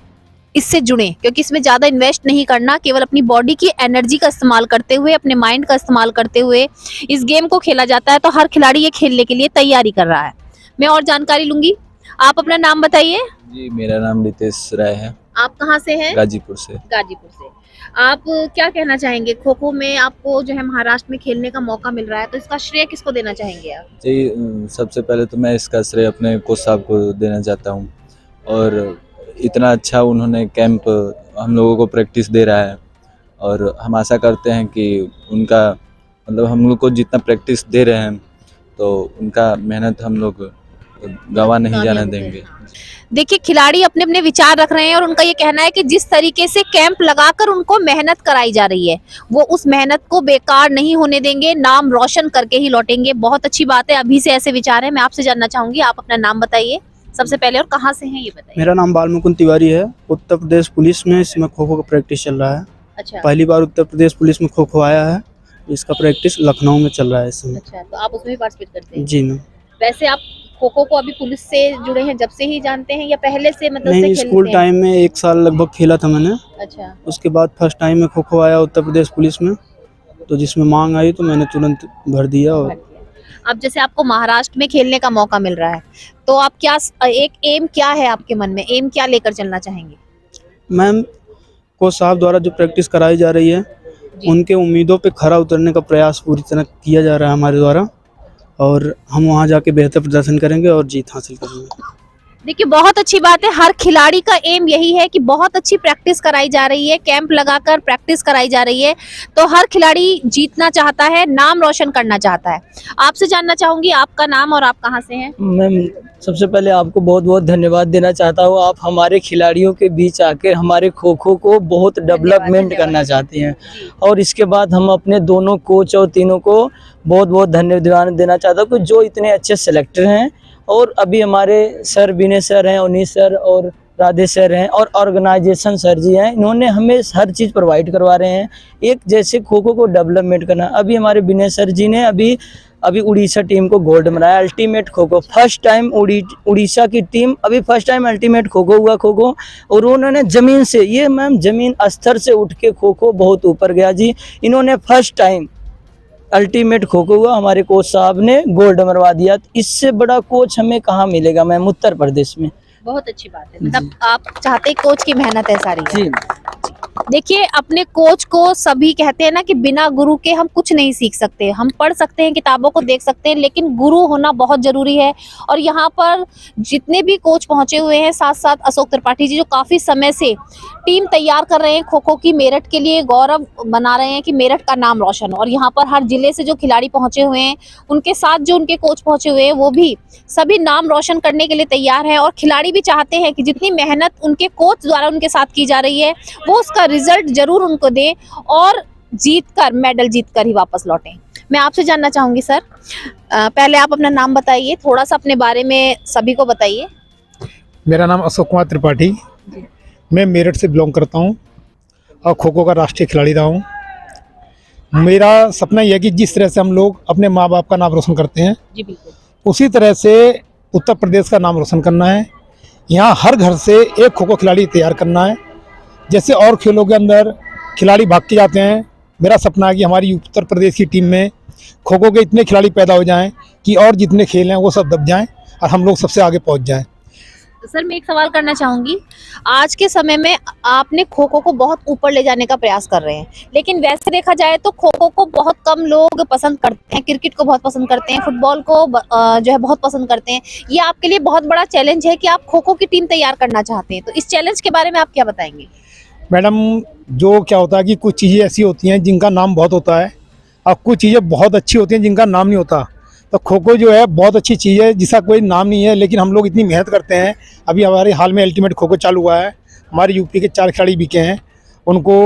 [SPEAKER 2] इससे जुड़े, क्योंकि इसमें ज़्यादा इन्वेस्ट नहीं करना, केवल अपनी बॉडी की एनर्जी का इस्तेमाल करते हुए, अपने माइंड का इस्तेमाल करते हुए इस गेम को खेला जाता है। तो हर खिलाड़ी ये खेलने के लिए तैयारी कर रहा है। मैं और जानकारी लूंगी। आप अपना नाम बताइए।
[SPEAKER 7] जी, मेरा नाम रितेश राय है।
[SPEAKER 2] आप कहाँ से हैं?
[SPEAKER 7] गाजीपुर से।
[SPEAKER 2] गाजीपुर से। आप क्या कहना चाहेंगे? खो खो में आपको जो है महाराष्ट्र में खेलने का मौका मिल रहा है, तो इसका श्रेय किसको देना चाहेंगे आप?
[SPEAKER 7] जी, सबसे पहले तो मैं इसका श्रेय अपने कोच साहब को देना चाहता हूँ, और इतना अच्छा उन्होंने कैंप हम लोगों को प्रैक्टिस दे रहा है, और हम आशा करते हैं कि उनका मतलब हम लोग को जितना प्रैक्टिस दे रहे हैं तो उनका मेहनत हम लोग
[SPEAKER 10] गवा नहीं जाने देंगे।
[SPEAKER 1] देखिए, खिलाड़ी अपने अपने विचार रख रहे हैं और उनका ये कहना है कि जिस तरीके से कैंप लगाकर उनको मेहनत कराई जा रही है, वो उस मेहनत को बेकार नहीं होने देंगे, नाम रोशन करके ही लौटेंगे। बहुत अच्छी बात है, अभी से ऐसे विचार है। मैं आपसे जानना चाहूंगी, आप अपना नाम बताइए सबसे पहले और कहाँ से हैं ये बताइए।
[SPEAKER 11] मेरा नाम बालमुकुंद तिवारी है। उत्तर प्रदेश पुलिस में इसमें खो खो का प्रैक्टिस चल रहा है।
[SPEAKER 1] अच्छा
[SPEAKER 11] पहली बार उत्तर प्रदेश पुलिस में खो खो आया है। इसका प्रैक्टिस लखनऊ में चल रहा है इस समय।
[SPEAKER 1] अच्छा, तो आप उसमें भी पार्टिसिपेट करते हैं?
[SPEAKER 11] जी मैम।
[SPEAKER 1] वैसे आप खो खो को अभी पुलिस से जुड़े हैं, जब से ही जानते हैं या पहले से मतलब
[SPEAKER 11] नहीं,
[SPEAKER 1] से
[SPEAKER 11] स्कूल
[SPEAKER 1] खेलते हैं?
[SPEAKER 11] टाइम में 1 साल लगभग खेला था मैंने।
[SPEAKER 1] अच्छा,
[SPEAKER 11] उसके बाद फर्स्ट टाइम में खो खो आया उत्तर प्रदेश पुलिस में, तो जिसमें मांग आई तो मैंने तुरंत भर दिया। और
[SPEAKER 1] अब जैसे आपको महाराष्ट्र में खेलने का मौका मिल रहा है, तो आप क्या एक एम क्या है आपके मन में, एम क्या लेकर चलना चाहेंगे?
[SPEAKER 11] मैम, कोच साहब द्वारा जो प्रैक्टिस कराई जा रही है, उनके उम्मीदों पे खरा उतरने का प्रयास पूरी तरह किया जा रहा है हमारे द्वारा, और हम वहाँ जाके बेहतर प्रदर्शन करेंगे और जीत हासिल करेंगे।
[SPEAKER 1] देखिए, बहुत अच्छी बात है। हर खिलाड़ी का एम यही है कि बहुत अच्छी प्रैक्टिस कराई जा रही है, कैंप लगाकर प्रैक्टिस कराई जा रही है, तो हर खिलाड़ी जीतना चाहता है, नाम रोशन करना चाहता है। आपसे जानना चाहूंगी, आपका नाम और आप कहां से हैं?
[SPEAKER 12] मैम, सबसे पहले आपको बहुत बहुत धन्यवाद देना चाहता हूँ। आप हमारे खिलाड़ियों के बीच आकर हमारे खो खो को बहुत डेवलपमेंट करना चाहती हैं, और इसके बाद हम अपने दोनों कोच और तीनों को बहुत बहुत धन्यवाद देना चाहता हूँ कि जो इतने अच्छे सेलेक्टर हैं। और अभी हमारे सर विनय सर हैं, उन्नीस सर और राधे सर हैं, और ऑर्गेनाइजेशन सर जी हैं, इन्होंने हमें हर चीज़ प्रोवाइड करवा रहे हैं। एक जैसे खो खो को डेवलपमेंट करना, अभी हमारे विनय सर जी ने अभी उड़ीसा टीम को गोल्ड बनाया, ultimate kho kho first time. Orissa की टीम अभी first time ultimate kho kho हुआ खो खो, और उन्होंने ज़मीन से, ये मैम ज़मीन स्तर से उठ के खो खो बहुत ऊपर गया जी। इन्होंने first time ultimate kho kho हुआ, हमारे कोच साहब ने गोल्ड मरवा दिया। इससे बड़ा कोच हमें कहाँ मिलेगा मैम उत्तर प्रदेश में।
[SPEAKER 1] बहुत अच्छी बात है, मतलब आप चाहते हैं कोच की मेहनत है सारी।
[SPEAKER 12] जी,
[SPEAKER 1] देखिए, अपने कोच को सभी कहते हैं ना कि बिना गुरु के हम कुछ नहीं सीख सकते। हम पढ़ सकते हैं, किताबों को देख सकते हैं, लेकिन गुरु होना बहुत जरूरी है। और यहाँ पर जितने भी कोच पहुंचे हुए हैं, साथ साथ अशोक त्रिपाठी जी जो काफी समय से टीम तैयार कर रहे हैं खो खो की, मेरठ के लिए गौरव बना रहे हैं कि मेरठ का नाम रोशन। और यहाँ पर हर जिले से जो खिलाड़ी पहुंचे हुए हैं, उनके साथ जो उनके कोच पहुंचे हुए हैं, वो भी सभी नाम रोशन करने के लिए तैयार हैं। और खिलाड़ी भी चाहते हैं कि जितनी मेहनत उनके कोच द्वारा उनके साथ की जा रही है, वो उसका रिजल्ट जरूर उनको दें और जीतकर, मेडल जीतकर ही वापस लौटें। मैं आपसे जानना चाहूंगी सर, पहले आप अपना नाम बताइए, थोड़ा सा अपने बारे में सभी को बताइए।
[SPEAKER 13] मेरा नाम अशोक कुमार त्रिपाठी, मैं मेरठ से बिलोंग करता हूं और खो खो का राष्ट्रीय खिलाड़ी रहा हूं। मेरा सपना यह है कि जिस तरह से हम लोग अपने माँ बाप का नाम रोशन करते हैं,
[SPEAKER 1] जी बिल्कुल,
[SPEAKER 13] उसी तरह से उत्तर प्रदेश का नाम रोशन करना है। यहाँ हर घर से एक खो खो खिलाड़ी तैयार करना है। जैसे और खेलों के अंदर खिलाड़ी भाग के जाते हैं, मेरा सपना है कि हमारी उत्तर प्रदेश की टीम में खो खो के इतने खिलाड़ी पैदा हो जाएं कि और जितने खेल हैं वो सब दब जाएं और हम लोग सबसे आगे पहुंच जाएं।
[SPEAKER 1] तो सर मैं एक सवाल करना चाहूंगी, आज के समय में आपने खो खो को बहुत ऊपर ले जाने का प्रयास कर रहे हैं, लेकिन वैसे देखा जाए तो खो खो को बहुत कम लोग पसंद करते हैं, क्रिकेट को बहुत पसंद करते हैं, फुटबॉल को जो है बहुत पसंद करते हैं। ये आपके लिए बहुत बड़ा चैलेंज है कि आप खो खो की टीम तैयार करना चाहते हैं, तो इस चैलेंज के बारे में आप क्या बताएंगे?
[SPEAKER 13] मैडम, जो क्या होता है कि कुछ चीज़ें ऐसी होती हैं जिनका नाम बहुत होता है और कुछ चीज़ें बहुत अच्छी होती हैं जिनका नाम नहीं होता। तो खो खो जो है बहुत अच्छी चीज़ है जिसका कोई नाम नहीं है, लेकिन हम लोग इतनी मेहनत करते हैं। अभी हमारे हाल में अल्टीमेट खो खो चालू हुआ है, हमारे यूपी के 4 खिलाड़ी बिके हैं। उनको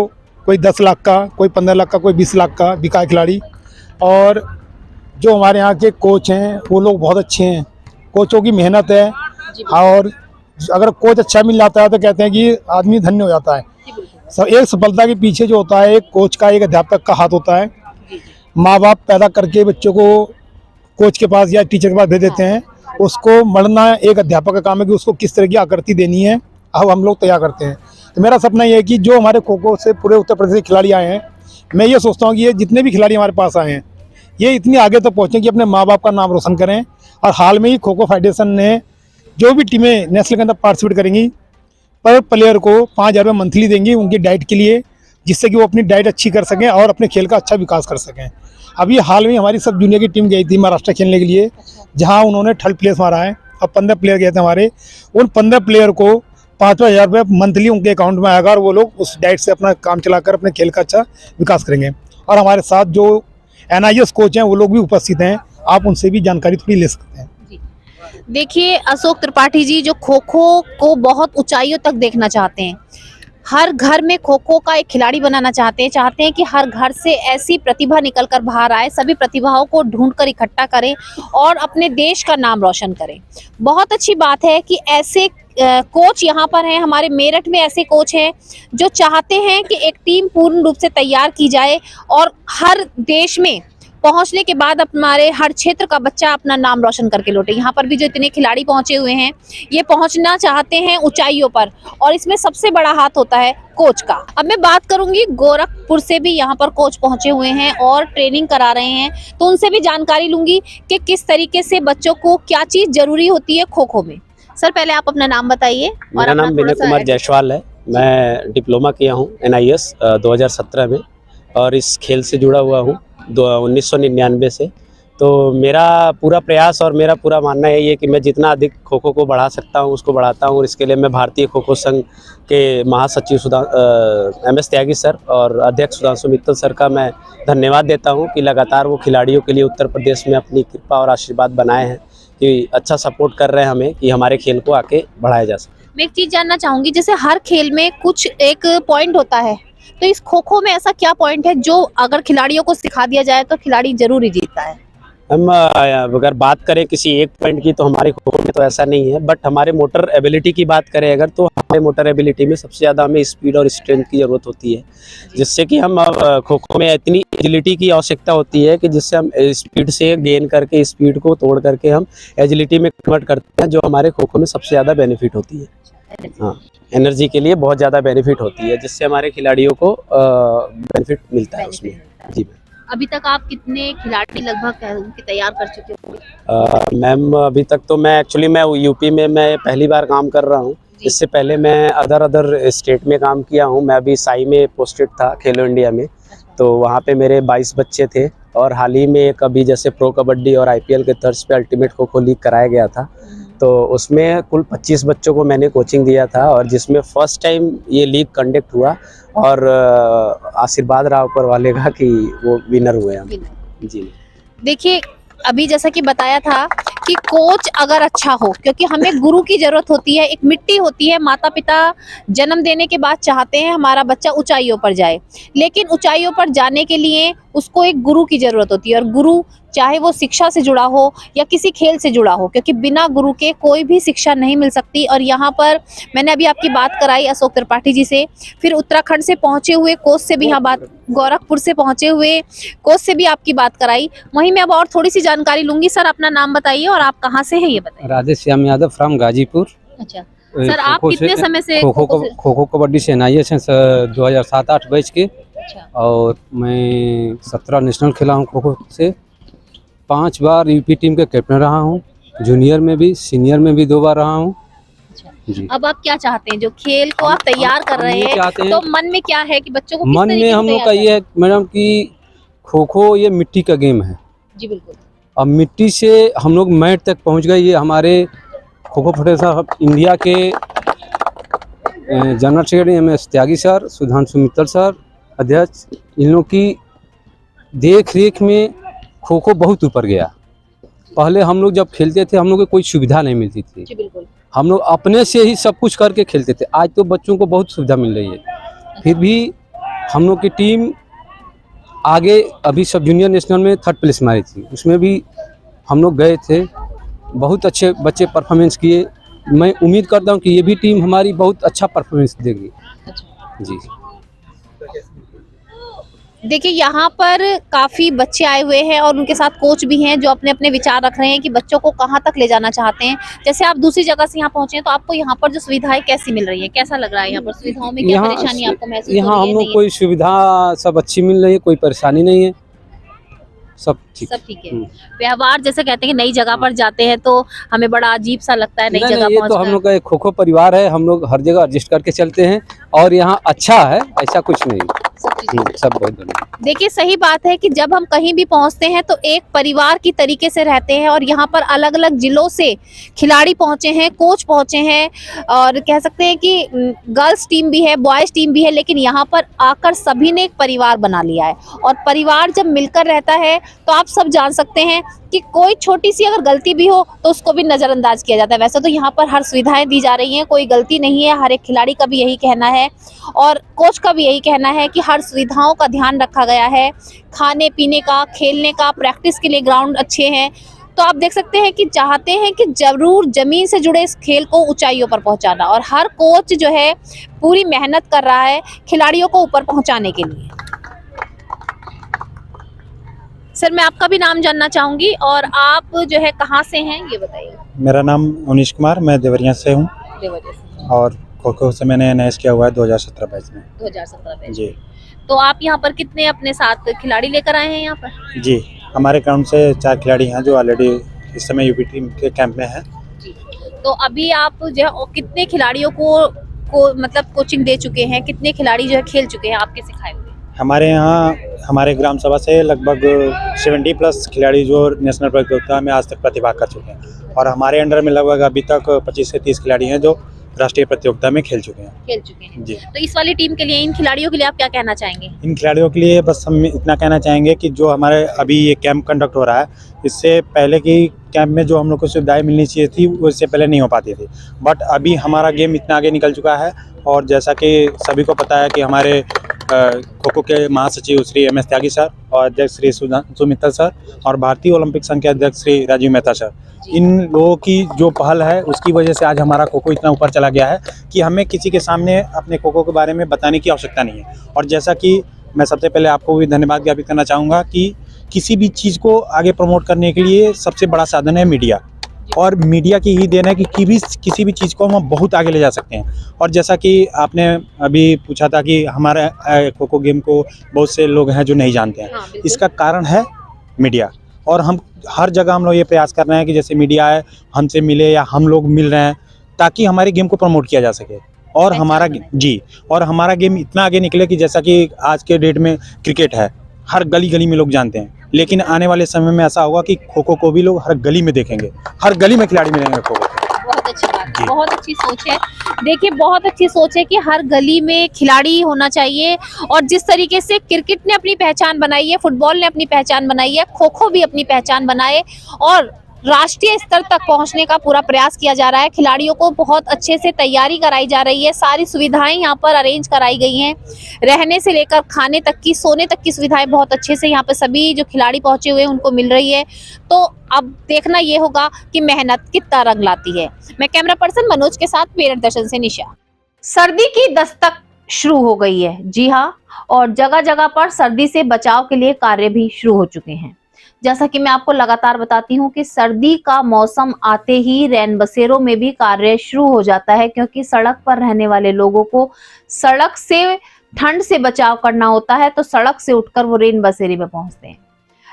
[SPEAKER 13] कोई 10 लाख का, कोई 15 लाख का, कोई 20 लाख का बिका है खिलाड़ी। और जो हमारे यहाँ के कोच हैं वो लोग बहुत अच्छे हैं, कोचों की मेहनत है। और अगर कोच अच्छा मिल जाता है तो कहते हैं कि आदमी धन्य हो जाता है। सब एक सफलता के पीछे जो होता है एक कोच का, एक अध्यापक का हाथ होता है। माँ बाप पैदा करके बच्चों को कोच के पास या टीचर के पास भेज देते हैं, उसको मढ़ना एक अध्यापक का काम है कि उसको किस तरह की आकृति देनी है, अब हम लोग तैयार करते हैं। तो मेरा सपना ये है कि जो हमारे खो खो से पूरे उत्तर प्रदेश के खिलाड़ी आए हैं, मैं ये सोचता हूँ कि ये जितने भी खिलाड़ी हमारे पास आए हैं ये इतनी आगे तक पहुँचें कि अपने माँ बाप का नाम रोशन करें। और हाल में ही खो खो फेडरेशन ने जो भी टीमें नेशनल के अंदर पार्टिसिपेट करेंगी, पर प्लेयर को 5,000 रुपये मंथली देंगी उनकी डाइट के लिए, जिससे कि वो अपनी डाइट अच्छी कर सकें और अपने खेल का अच्छा विकास कर सकें। अभी हाल में हमारी सब जूनियर की टीम गई थी महाराष्ट्र खेलने के लिए, जहां उन्होंने 3rd प्लेस मारा है और 15 प्लेयर गए थे हमारे। उन 15 प्लेयर को 5,000 रुपये मंथली उनके अकाउंट में आएगा और वो लोग उस डाइट से अपना काम चलाकर अपने खेल का अच्छा विकास करेंगे। और हमारे साथ जो NIS कोच हैं वो लोग भी उपस्थित हैं, आप उनसे भी जानकारी थोड़ी ले सकते हैं।
[SPEAKER 1] देखिए अशोक त्रिपाठी जी जो खो खो को बहुत ऊंचाइयों तक देखना चाहते हैं, हर घर में खो खो का एक खिलाड़ी बनाना चाहते हैं कि हर घर से ऐसी प्रतिभा निकल कर बाहर आए, सभी प्रतिभाओं को ढूंढकर इकट्ठा करें और अपने देश का नाम रोशन करें। बहुत अच्छी बात है कि ऐसे कोच यहाँ पर हैं, हमारे मेरठ में ऐसे कोच हैं जो चाहते हैं कि एक टीम पूर्ण रूप से तैयार की जाए और हर देश में पहुंचने के बाद हमारे हर क्षेत्र का बच्चा अपना नाम रोशन करके लौटे। यहाँ पर भी जो इतने खिलाड़ी पहुंचे हुए हैं ये पहुंचना चाहते हैं ऊंचाइयों पर और इसमें सबसे बड़ा हाथ होता है कोच का। अब मैं बात करूंगी गोरखपुर से भी यहाँ पर कोच पहुंचे हुए हैं और ट्रेनिंग करा रहे हैं, तो उनसे भी जानकारी लूंगी कि किस तरीके से बच्चों को क्या चीज जरूरी होती है खो खो में। सर पहले आप अपना नाम बताइए।
[SPEAKER 14] मेरा नाम विनय कुमार जायसवाल है। मैं डिप्लोमा किया हूँ NIS 2017 में और इस खेल से जुड़ा हुआ हूँ 1999 से। तो मेरा पूरा प्रयास और मेरा पूरा मानना यही है कि मैं जितना अधिक खो खो को बढ़ा सकता हूँ उसको बढ़ाता हूँ और इसके लिए मैं भारतीय खो खो संघ के महासचिव MS त्यागी सर और अध्यक्ष सुधांशु मित्तल सर का मैं धन्यवाद देता हूँ कि लगातार वो खिलाड़ियों के लिए उत्तर प्रदेश में अपनी कृपा और आशीर्वाद बनाए हैं, कि अच्छा सपोर्ट कर रहे हैं हमें कि हमारे खेल को आगे बढ़ाया जा सके।
[SPEAKER 1] मैं एक चीज जानना चाहूंगी, जैसे हर खेल में कुछ एक पॉइंट होता है, तो इस खो खो में ऐसा क्या पॉइंट है जो अगर खिलाड़ियों को सिखा दिया जाए तो खिलाड़ी जरूर ही जीतता है?
[SPEAKER 14] हम अगर बात करें किसी एक पॉइंट की तो हमारे खो खो में तो ऐसा नहीं है, बट हमारे मोटर एबिलिटी की बात करें अगर तो हमारे मोटर एबिलिटी में सबसे ज़्यादा हमें स्पीड और स्ट्रेंथ की ज़रूरत होती है, जिससे कि हम खो खो में इतनी एजिलिटी की आवश्यकता होती है कि जिससे हम स्पीड से गेन करके स्पीड को तोड़ करके हम एजिलिटी में कन्वर्ट करते हैं, जो हमारे खो खो में सबसे ज़्यादा बेनिफिट होती है। हाँ, एनर्जी के लिए बहुत ज़्यादा बेनिफिट होती है, जिससे हमारे खिलाड़ियों को बेनिफिट मिलता है उसमें। जी
[SPEAKER 1] अभी तक आप कितने खिलाड़ी लगभग तैयार कर चुके हो?
[SPEAKER 14] मैम अभी तक तो मैं यूपी में मैं पहली बार काम कर रहा हूँ। इससे पहले मैं अदर स्टेट में काम किया हूँ। मैं अभी साई में पोस्टेड था खेलो इंडिया में, तो वहाँ पे मेरे 22 बच्चे थे और हाल ही में एक अभी जैसे प्रो कबड्डी और IPL के तर्ज पे अल्टीमेट खो खो लीग कराया गया था, तो उसमें कुल 25 बच्चों को मैंने कोचिंग दिया था और जिसमें फर्स्ट टाइम ये लीग कंडक्ट हुआ और आशीर्वाद रहा ऊपर वाले का कि वो विनर हुए हम। जी
[SPEAKER 1] देखिए अभी जैसा कि बताया था कि कोच अगर अच्छा हो, क्योंकि हमें गुरु की जरूरत होती है, एक मिट्टी होती है, माता पिता जन्म देने के बाद चाहते हैं हमारा बच्चा ऊंचाइयों पर जाए, लेकिन ऊंचाइयों पर जाने के लिए उसको एक गुरु की जरूरत होती है और गुरु चाहे वो शिक्षा से जुड़ा हो या किसी खेल से जुड़ा हो, क्योंकि बिना गुरु के कोई भी शिक्षा नहीं मिल सकती। और यहाँ पर मैंने अभी आपकी बात कराई अशोक त्रिपाठी जी से, फिर उत्तराखंड से पहुंचे हुए कोच से भी यहाँ बात, गोरखपुर से पहुंचे हुए कोच से भी आपकी बात कराई। वहीं मैं अब और थोड़ी सी जानकारी लूंगी। सर अपना नाम बताइए और आप कहाँ से हैं ये बताइए।
[SPEAKER 9] राधे श्याम यादव फ्रॉम गाजीपुर।
[SPEAKER 1] अच्छा सर, आप कितने समय से
[SPEAKER 9] खो खो कबड्डी से NIS हैं 2007-8 बैच के।
[SPEAKER 1] अच्छा।
[SPEAKER 9] और मैं 17 नेशनल खेला हूँ खो खो से, 5 बार यूपी टीम के कैप्टन रहा हूँ, जूनियर में भी सीनियर में भी 2 बार रहा हूँ। जी।
[SPEAKER 1] अब आप क्या चाहते हैं, जो खेल को आप तैयार कर रहे हैं तो मन में क्या है कि बच्चों को किस
[SPEAKER 9] मन में हम लोग का ये है मैडम कि खो खो ये मिट्टी का गेम है।
[SPEAKER 1] जी बिल्कुल।
[SPEAKER 9] अब मिट्टी से हम लोग मैट तक पहुंच गए। ये हमारे खो खो फेडरेशन इंडिया के जनरल सेक्रेटरी MS त्यागी सर, सुधांशु मित्तल सर अध्यक्ष, इन लोग की देख रेख में खो खो बहुत ऊपर गया। पहले हम लोग जब खेलते थे हम लोग को कोई सुविधा नहीं मिलती थी।
[SPEAKER 1] जी बिल्कुल।
[SPEAKER 9] हम लोग अपने से ही सब कुछ करके खेलते थे। आज तो बच्चों को बहुत सुविधा मिल रही है। फिर भी हम लोग की टीम आगे अभी सब जूनियर नेशनल में 3rd प्लेस मारी थी, उसमें भी हम लोग गए थे। बहुत अच्छे बच्चे परफॉर्मेंस किए। मैं उम्मीद करता हूं कि ये भी टीम हमारी बहुत अच्छा परफॉर्मेंस देगी। जी
[SPEAKER 1] देखिए यहाँ पर काफी बच्चे आए हुए हैं और उनके साथ कोच भी हैं जो अपने अपने विचार रख रहे हैं कि बच्चों को कहाँ तक ले जाना चाहते हैं। जैसे आप दूसरी जगह से यहाँ पहुंचे हैं तो आपको यहाँ पर जो सुविधाएं कैसी मिल रही है, कैसा लग रहा है यहाँ पर, सुविधाओं में क्या परेशानी आपको महसूस हो रही है?
[SPEAKER 9] यहाँ हम लोग कोई सुविधा सब अच्छी मिल रही है, कोई परेशानी नहीं है, सब ठीक
[SPEAKER 1] है। व्यवहार जैसे कहते हैं कि नई जगह पर जाते हैं तो हमें बड़ा अजीब सा लगता है नई जगह
[SPEAKER 9] ये तो हम लोग का एक खो खो परिवार है, हम लोग हर जगह एडजस्ट करके चलते हैं और यहाँ अच्छा है, ऐसा कुछ नहीं। सब बहुत बढ़िया।
[SPEAKER 1] देखिए सही बात है कि जब हम कहीं भी पहुंचते हैं तो एक परिवार की तरीके से रहते हैं और यहाँ पर अलग अलग जिलों से खिलाड़ी पहुंचे हैं, कोच पहुंचे हैं और कह सकते हैं कि गर्ल्स टीम भी है, बॉयज टीम भी है, लेकिन यहाँ पर आकर सभी ने एक परिवार बना लिया है। और परिवार जब मिलकर रहता है तो आप आप सब जान सकते हैं कि कोई छोटी सी अगर गलती भी हो तो उसको भी नज़रअंदाज किया जाता है। वैसे तो यहाँ पर हर सुविधाएं दी जा रही हैं, कोई गलती नहीं है, हर एक खिलाड़ी का भी यही कहना है और कोच का भी यही कहना है कि हर सुविधाओं का ध्यान रखा गया है, खाने पीने का, खेलने का, प्रैक्टिस के लिए ग्राउंड अच्छे हैं। तो आप देख सकते हैं कि चाहते हैं कि जरूर जमीन से जुड़े इस खेल को ऊंचाइयों पर पहुंचाना, और हर कोच जो है पूरी मेहनत कर रहा है खिलाड़ियों को ऊपर पहुंचाने के लिए। सर, मैं आपका भी नाम जानना चाहूंगी और आप जो है कहाँ से हैं ये बताइए।
[SPEAKER 15] मेरा नाम उनीश कुमार, मैं देवरिया से हूँ और खो खो से मैंने NIS किया हुआ है 2017 बैच में।
[SPEAKER 1] 2017 बैच
[SPEAKER 15] जी।
[SPEAKER 1] तो आप यहाँ पर कितने अपने साथ खिलाड़ी लेकर आए हैं यहाँ पर?
[SPEAKER 15] जी, हमारे ग्राउंड से 4 खिलाड़ी हैं जो ऑलरेडी इस समय यूपी टीम के कैंप में हैं।
[SPEAKER 1] तो अभी आप जो है कितने खिलाड़ियों को मतलब कोचिंग दे चुके हैं, कितने खिलाड़ी जो है खेल चुके हैं आपके सिखाए हुए?
[SPEAKER 15] हमारे यहाँ हमारे ग्राम सभा से लगभग 70+ खिलाड़ी जो नेशनल प्रतियोगिता में आज तक प्रतिभाग कर चुके हैं, और हमारे अंडर में लगभग अभी तक 25 से 30 खिलाड़ी हैं जो राष्ट्रीय प्रतियोगिता में खेल चुके हैं।
[SPEAKER 1] जी। तो इस वाली टीम के लिए, इन खिलाड़ियों के लिए आप क्या कहना चाहेंगे?
[SPEAKER 15] इन खिलाड़ियों के लिए बस हम इतना कहना चाहेंगे कि जो हमारे अभी ये कैंप कंडक्ट हो रहा है, इससे पहले की कैंप में जो हम लोग को सुविधाएं मिलनी चाहिए थी वो इससे पहले नहीं हो पाती थी, बट अभी हमारा गेम इतना आगे निकल चुका है। और जैसा कि सभी को पता है कि हमारे खो खो के महासचिव श्री MS त्यागी सर और अध्यक्ष श्री सुमित्तल सर और भारतीय ओलंपिक संघ के अध्यक्ष श्री राजीव मेहता सर, इन लोगों की जो पहल है उसकी वजह से आज हमारा खो खो इतना ऊपर चला गया है कि हमें किसी के सामने अपने खो खो के बारे में बताने की आवश्यकता नहीं है। और जैसा कि मैं सबसे पहले आपको भी धन्यवाद ज्ञापित करना चाहूँगा कि किसी भी चीज़ को आगे प्रमोट करने के लिए सबसे बड़ा साधन है मीडिया, और मीडिया की ही देन है कि किसी भी चीज़ को हम बहुत आगे ले जा सकते हैं। और जैसा कि आपने अभी पूछा था कि हमारे खो खो गेम को बहुत से लोग हैं जो नहीं जानते हैं, इसका कारण है मीडिया। और हम हर जगह हम लोग ये प्रयास कर रहे हैं कि जैसे मीडिया है हमसे मिले या हम लोग मिल रहे हैं ताकि हमारे गेम को प्रमोट किया जा सके। और हमारा हमारा गेम इतना आगे निकले कि जैसा कि आज के डेट में क्रिकेट है, हर गली गली में लोग जानते हैं, लेकिन आने वाले समय में ऐसा होगा कि खो खो को भी लोग हर गली में देखेंगे, हर गली में खिलाड़ी मिलेंगे खो खो।
[SPEAKER 1] बहुत अच्छी बात है, बहुत अच्छी सोच है। देखिए, बहुत अच्छी सोच है कि हर गली में खिलाड़ी होना चाहिए, और जिस तरीके से क्रिकेट ने अपनी पहचान बनाई है, फुटबॉल ने अपनी पहचान बनाई है, खो खो भी अपनी पहचान बनाए और राष्ट्रीय स्तर तक पहुंचने का पूरा प्रयास किया जा रहा है। खिलाड़ियों को बहुत अच्छे से तैयारी कराई जा रही है, सारी सुविधाएं यहाँ पर अरेंज कराई गई हैं, रहने से लेकर खाने तक की, सोने तक की सुविधाएं बहुत अच्छे से यहाँ पे सभी जो खिलाड़ी पहुंचे हुए हैं उनको मिल रही है। तो अब देखना ये होगा कि मेहनत कितना रंग लाती है। मैं कैमरा पर्सन मनोज के साथ मेरठ दर्शन से निशा।
[SPEAKER 2] सर्दी की दस्तक शुरू हो गई है, जी हाँ, और जगह जगह पर सर्दी से बचाव के लिए कार्य भी शुरू हो चुके हैं। जैसा कि मैं आपको लगातार बताती हूँ कि सर्दी का मौसम आते ही रैन बसेरों में भी कार्य शुरू हो जाता है, क्योंकि सड़क पर रहने वाले लोगों को सड़क से ठंड से बचाव करना होता है, तो सड़क से उठकर वो रैन बसेरे में पहुंचते हैं।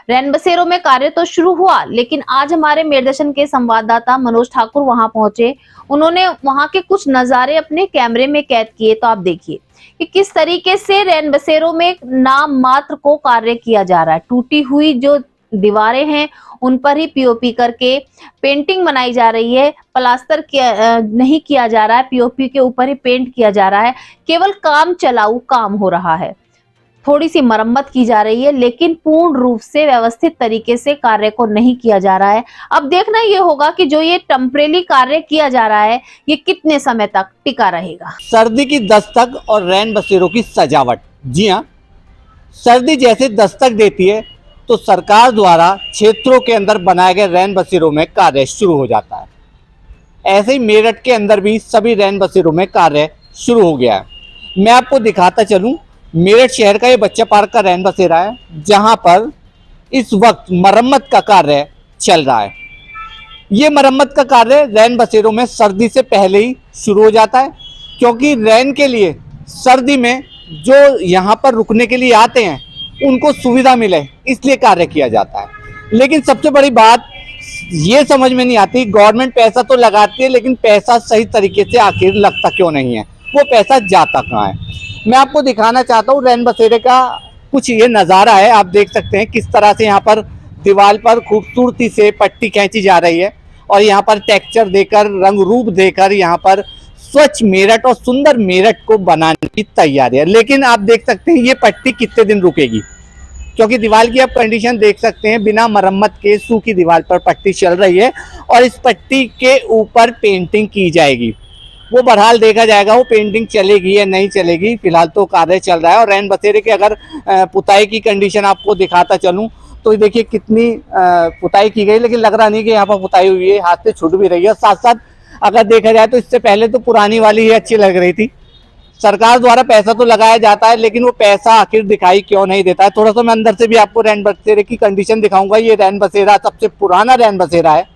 [SPEAKER 2] रैन बसेरों में कार्य तो शुरू हुआ, लेकिन आज हमारे मेरदर्शन के संवाददाता मनोज ठाकुर वहां पहुंचे। उन्होंने वहां के कुछ नजारे अपने कैमरे में कैद किए, तो आप देखिए कि किस तरीके से रैन बसेरों में नाम मात्र को कार्य किया जा रहा है। टूटी हुई जो दीवारें हैं उन पर ही पीओपी करके पेंटिंग बनाई जा रही है, प्लास्टर नहीं किया जा रहा है, पीओपी के ऊपर ही पेंट किया जा रहा है। केवल काम चलाऊ काम हो रहा है, थोड़ी सी मरम्मत की जा रही है, लेकिन पूर्ण रूप से व्यवस्थित तरीके से कार्य को नहीं किया जा रहा है। अब देखना ये होगा कि जो ये टेम्परेरी कार्य किया जा रहा है ये कितने समय तक टिका रहेगा।
[SPEAKER 16] सर्दी की दस्तक और रैन बसेरों की सजावट। जी हाँ, सर्दी जैसे दस्तक देती है तो सरकार द्वारा क्षेत्रों के अंदर बनाए गए रैन बसेरों में कार्य शुरू हो जाता है। ऐसे ही मेरठ के अंदर भी सभी रैन बसेरों में कार्य शुरू हो गया है। मैं आपको दिखाता चलूं, मेरठ शहर का ये बच्चा पार्क का रैन बसेरा है, जहां पर इस वक्त मरम्मत का कार्य चल रहा है। ये मरम्मत का कार्य रैन बसेरों में सर्दी से पहले ही शुरू हो जाता है, क्योंकि रैन के लिए सर्दी में जो यहाँ पर रुकने के लिए आते हैं उनको सुविधा मिले, इसलिए कार्य किया जाता है। लेकिन सबसे बड़ी बात ये समझ में नहीं आती, गवर्नमेंट पैसा तो लगाती है, लेकिन पैसा सही तरीके से आखिर लगता क्यों नहीं है, वो पैसा जाता कहाँ है। मैं आपको दिखाना चाहता हूँ रैन बसेरे का कुछ ये नज़ारा है। आप देख सकते हैं किस तरह से यहाँ पर दीवार पर खूबसूरती से पट्टी खींची जा रही है, और यहाँ पर टेक्सचर देकर, रंग रूप देकर यहाँ पर स्वच्छ मेरठ और सुंदर मेरठ को बनाने की तैयारी है। लेकिन आप देख सकते हैं ये पट्टी कितने दिन रुकेगी। क्योंकि दीवार की आप कंडीशन देख सकते हैं, बिना मरम्मत के सूखी दीवार पर पट्टी चल रही है और इस पट्टी के ऊपर पेंटिंग की जाएगी। वो बहरहाल देखा जाएगा वो पेंटिंग चलेगी या नहीं चलेगी, फिलहाल तो कार्य चल रहा है। और रैन बसेरे के अगर पुताई की कंडीशन आपको दिखाता चलूँ तो देखिए कितनी पुताई की गई, लेकिन लग रहा नहीं कि यहाँ पर पुताई हुई है, हाथ से छूट भी रही है। साथ साथ अगर देखा जाए तो इससे पहले तो पुरानी वाली ही अच्छी लग रही थी। सरकार द्वारा पैसा तो लगाया जाता है, लेकिन वो पैसा आखिर दिखाई क्यों नहीं देता है। थोड़ा सा मैं अंदर से भी आपको रैन बसेरे की कंडीशन दिखाऊंगा। ये रैन बसेरा सबसे पुराना रैन बसेरा है।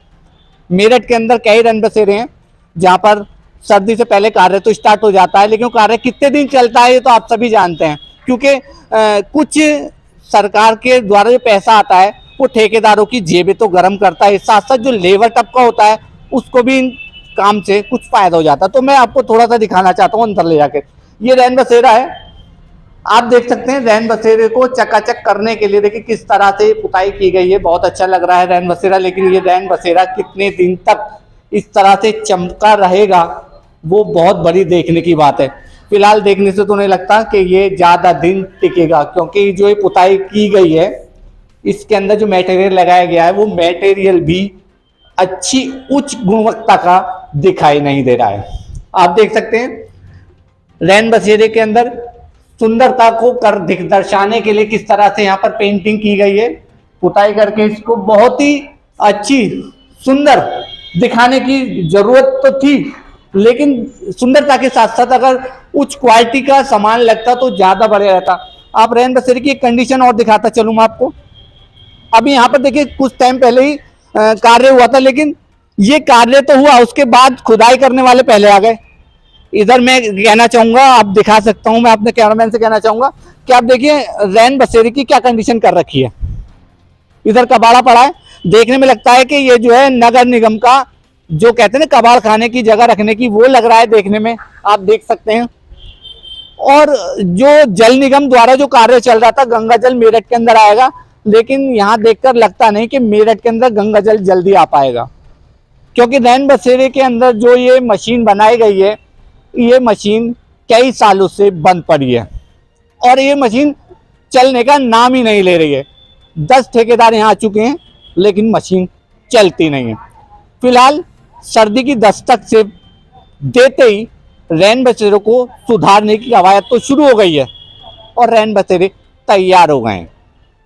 [SPEAKER 16] मेरठ के अंदर कई रैन बसेरे हैं जहाँ पर सर्दी से पहले कार्य तो स्टार्ट हो जाता है, लेकिन कार्य कितने दिन चलता है ये तो आप सभी जानते हैं, क्योंकि कुछ सरकार के द्वारा जो पैसा आता है वो ठेकेदारों की जेबें तो गर्म करता है, साथ साथ जो लेबर तबका होता है उसको भी इन काम से कुछ फायदा हो जाता है। तो मैं आपको थोड़ा सा दिखाना चाहता हूँ अंदर ले जाकर। ये रैन बसेरा है, आप देख सकते हैं रैन बसेरे को चकाचक करने के लिए देखिए किस तरह से पुताई की गई है। बहुत अच्छा लग रहा है रैन बसेरा, लेकिन ये रैन बसेरा कितने दिन तक इस तरह से चमका रहेगा वो बहुत बड़ी देखने की बात है। फिलहाल देखने से तो नहीं लगता कि ये ज़्यादा दिन टिकेगा, क्योंकि जो ये पुताई की गई है इसके अंदर जो मटेरियल लगाया गया है वो मटेरियल भी अच्छी उच्च गुणवत्ता का दिखाई नहीं दे रहा है। आप देख सकते हैं रैन बसेरे के अंदर सुंदरता को दर्शाने के लिए किस तरह से यहाँ पर पेंटिंग की गई है, पुताई करके इसको बहुत ही अच्छी सुंदर दिखाने की जरूरत तो थी, लेकिन सुंदरता के साथ साथ अगर उच्च क्वालिटी का सामान लगता तो ज्यादा बढ़िया रहता। आप रैन बसेरे की एक कंडीशन और दिखाता चलूँ मैं आपको। अभी यहाँ पर देखिए कुछ टाइम पहले ही कार्य हुआ था, लेकिन ये कार्य तो हुआ, उसके बाद खुदाई करने वाले पहले आ गए। इधर मैं कहना चाहूंगा, आप दिखा सकता हूं, मैं अपने कैमरामैन से कहना चाहूंगा कि आप देखिए रैन बसेरे की क्या कंडीशन कर रखी है। इधर कबाड़ा पड़ा है, देखने में लगता है कि ये जो है नगर निगम का जो कहते हैं ना कबाड़ खाने की जगह रखने की, वो लग रहा है देखने में, आप देख सकते हैं। और जो जल निगम द्वारा जो कार्य चल रहा था, गंगा जल मेरठ के अंदर आएगा, लेकिन यहाँ देखकर लगता नहीं कि मेरठ के अंदर गंगा जल जल्दी आ पाएगा, क्योंकि रैन बसेरे के अंदर जो ये मशीन बनाई गई है ये मशीन कई सालों से बंद पड़ी है और ये मशीन चलने का नाम ही नहीं ले रही है। 10 ठेकेदार यहाँ आ चुके हैं, लेकिन मशीन चलती नहीं है। फिलहाल सर्दी की दस्तक से देते ही रैन बसेरों को सुधारने की कवायद तो शुरू हो गई है और रैन बसेरे तैयार हो गए हैं।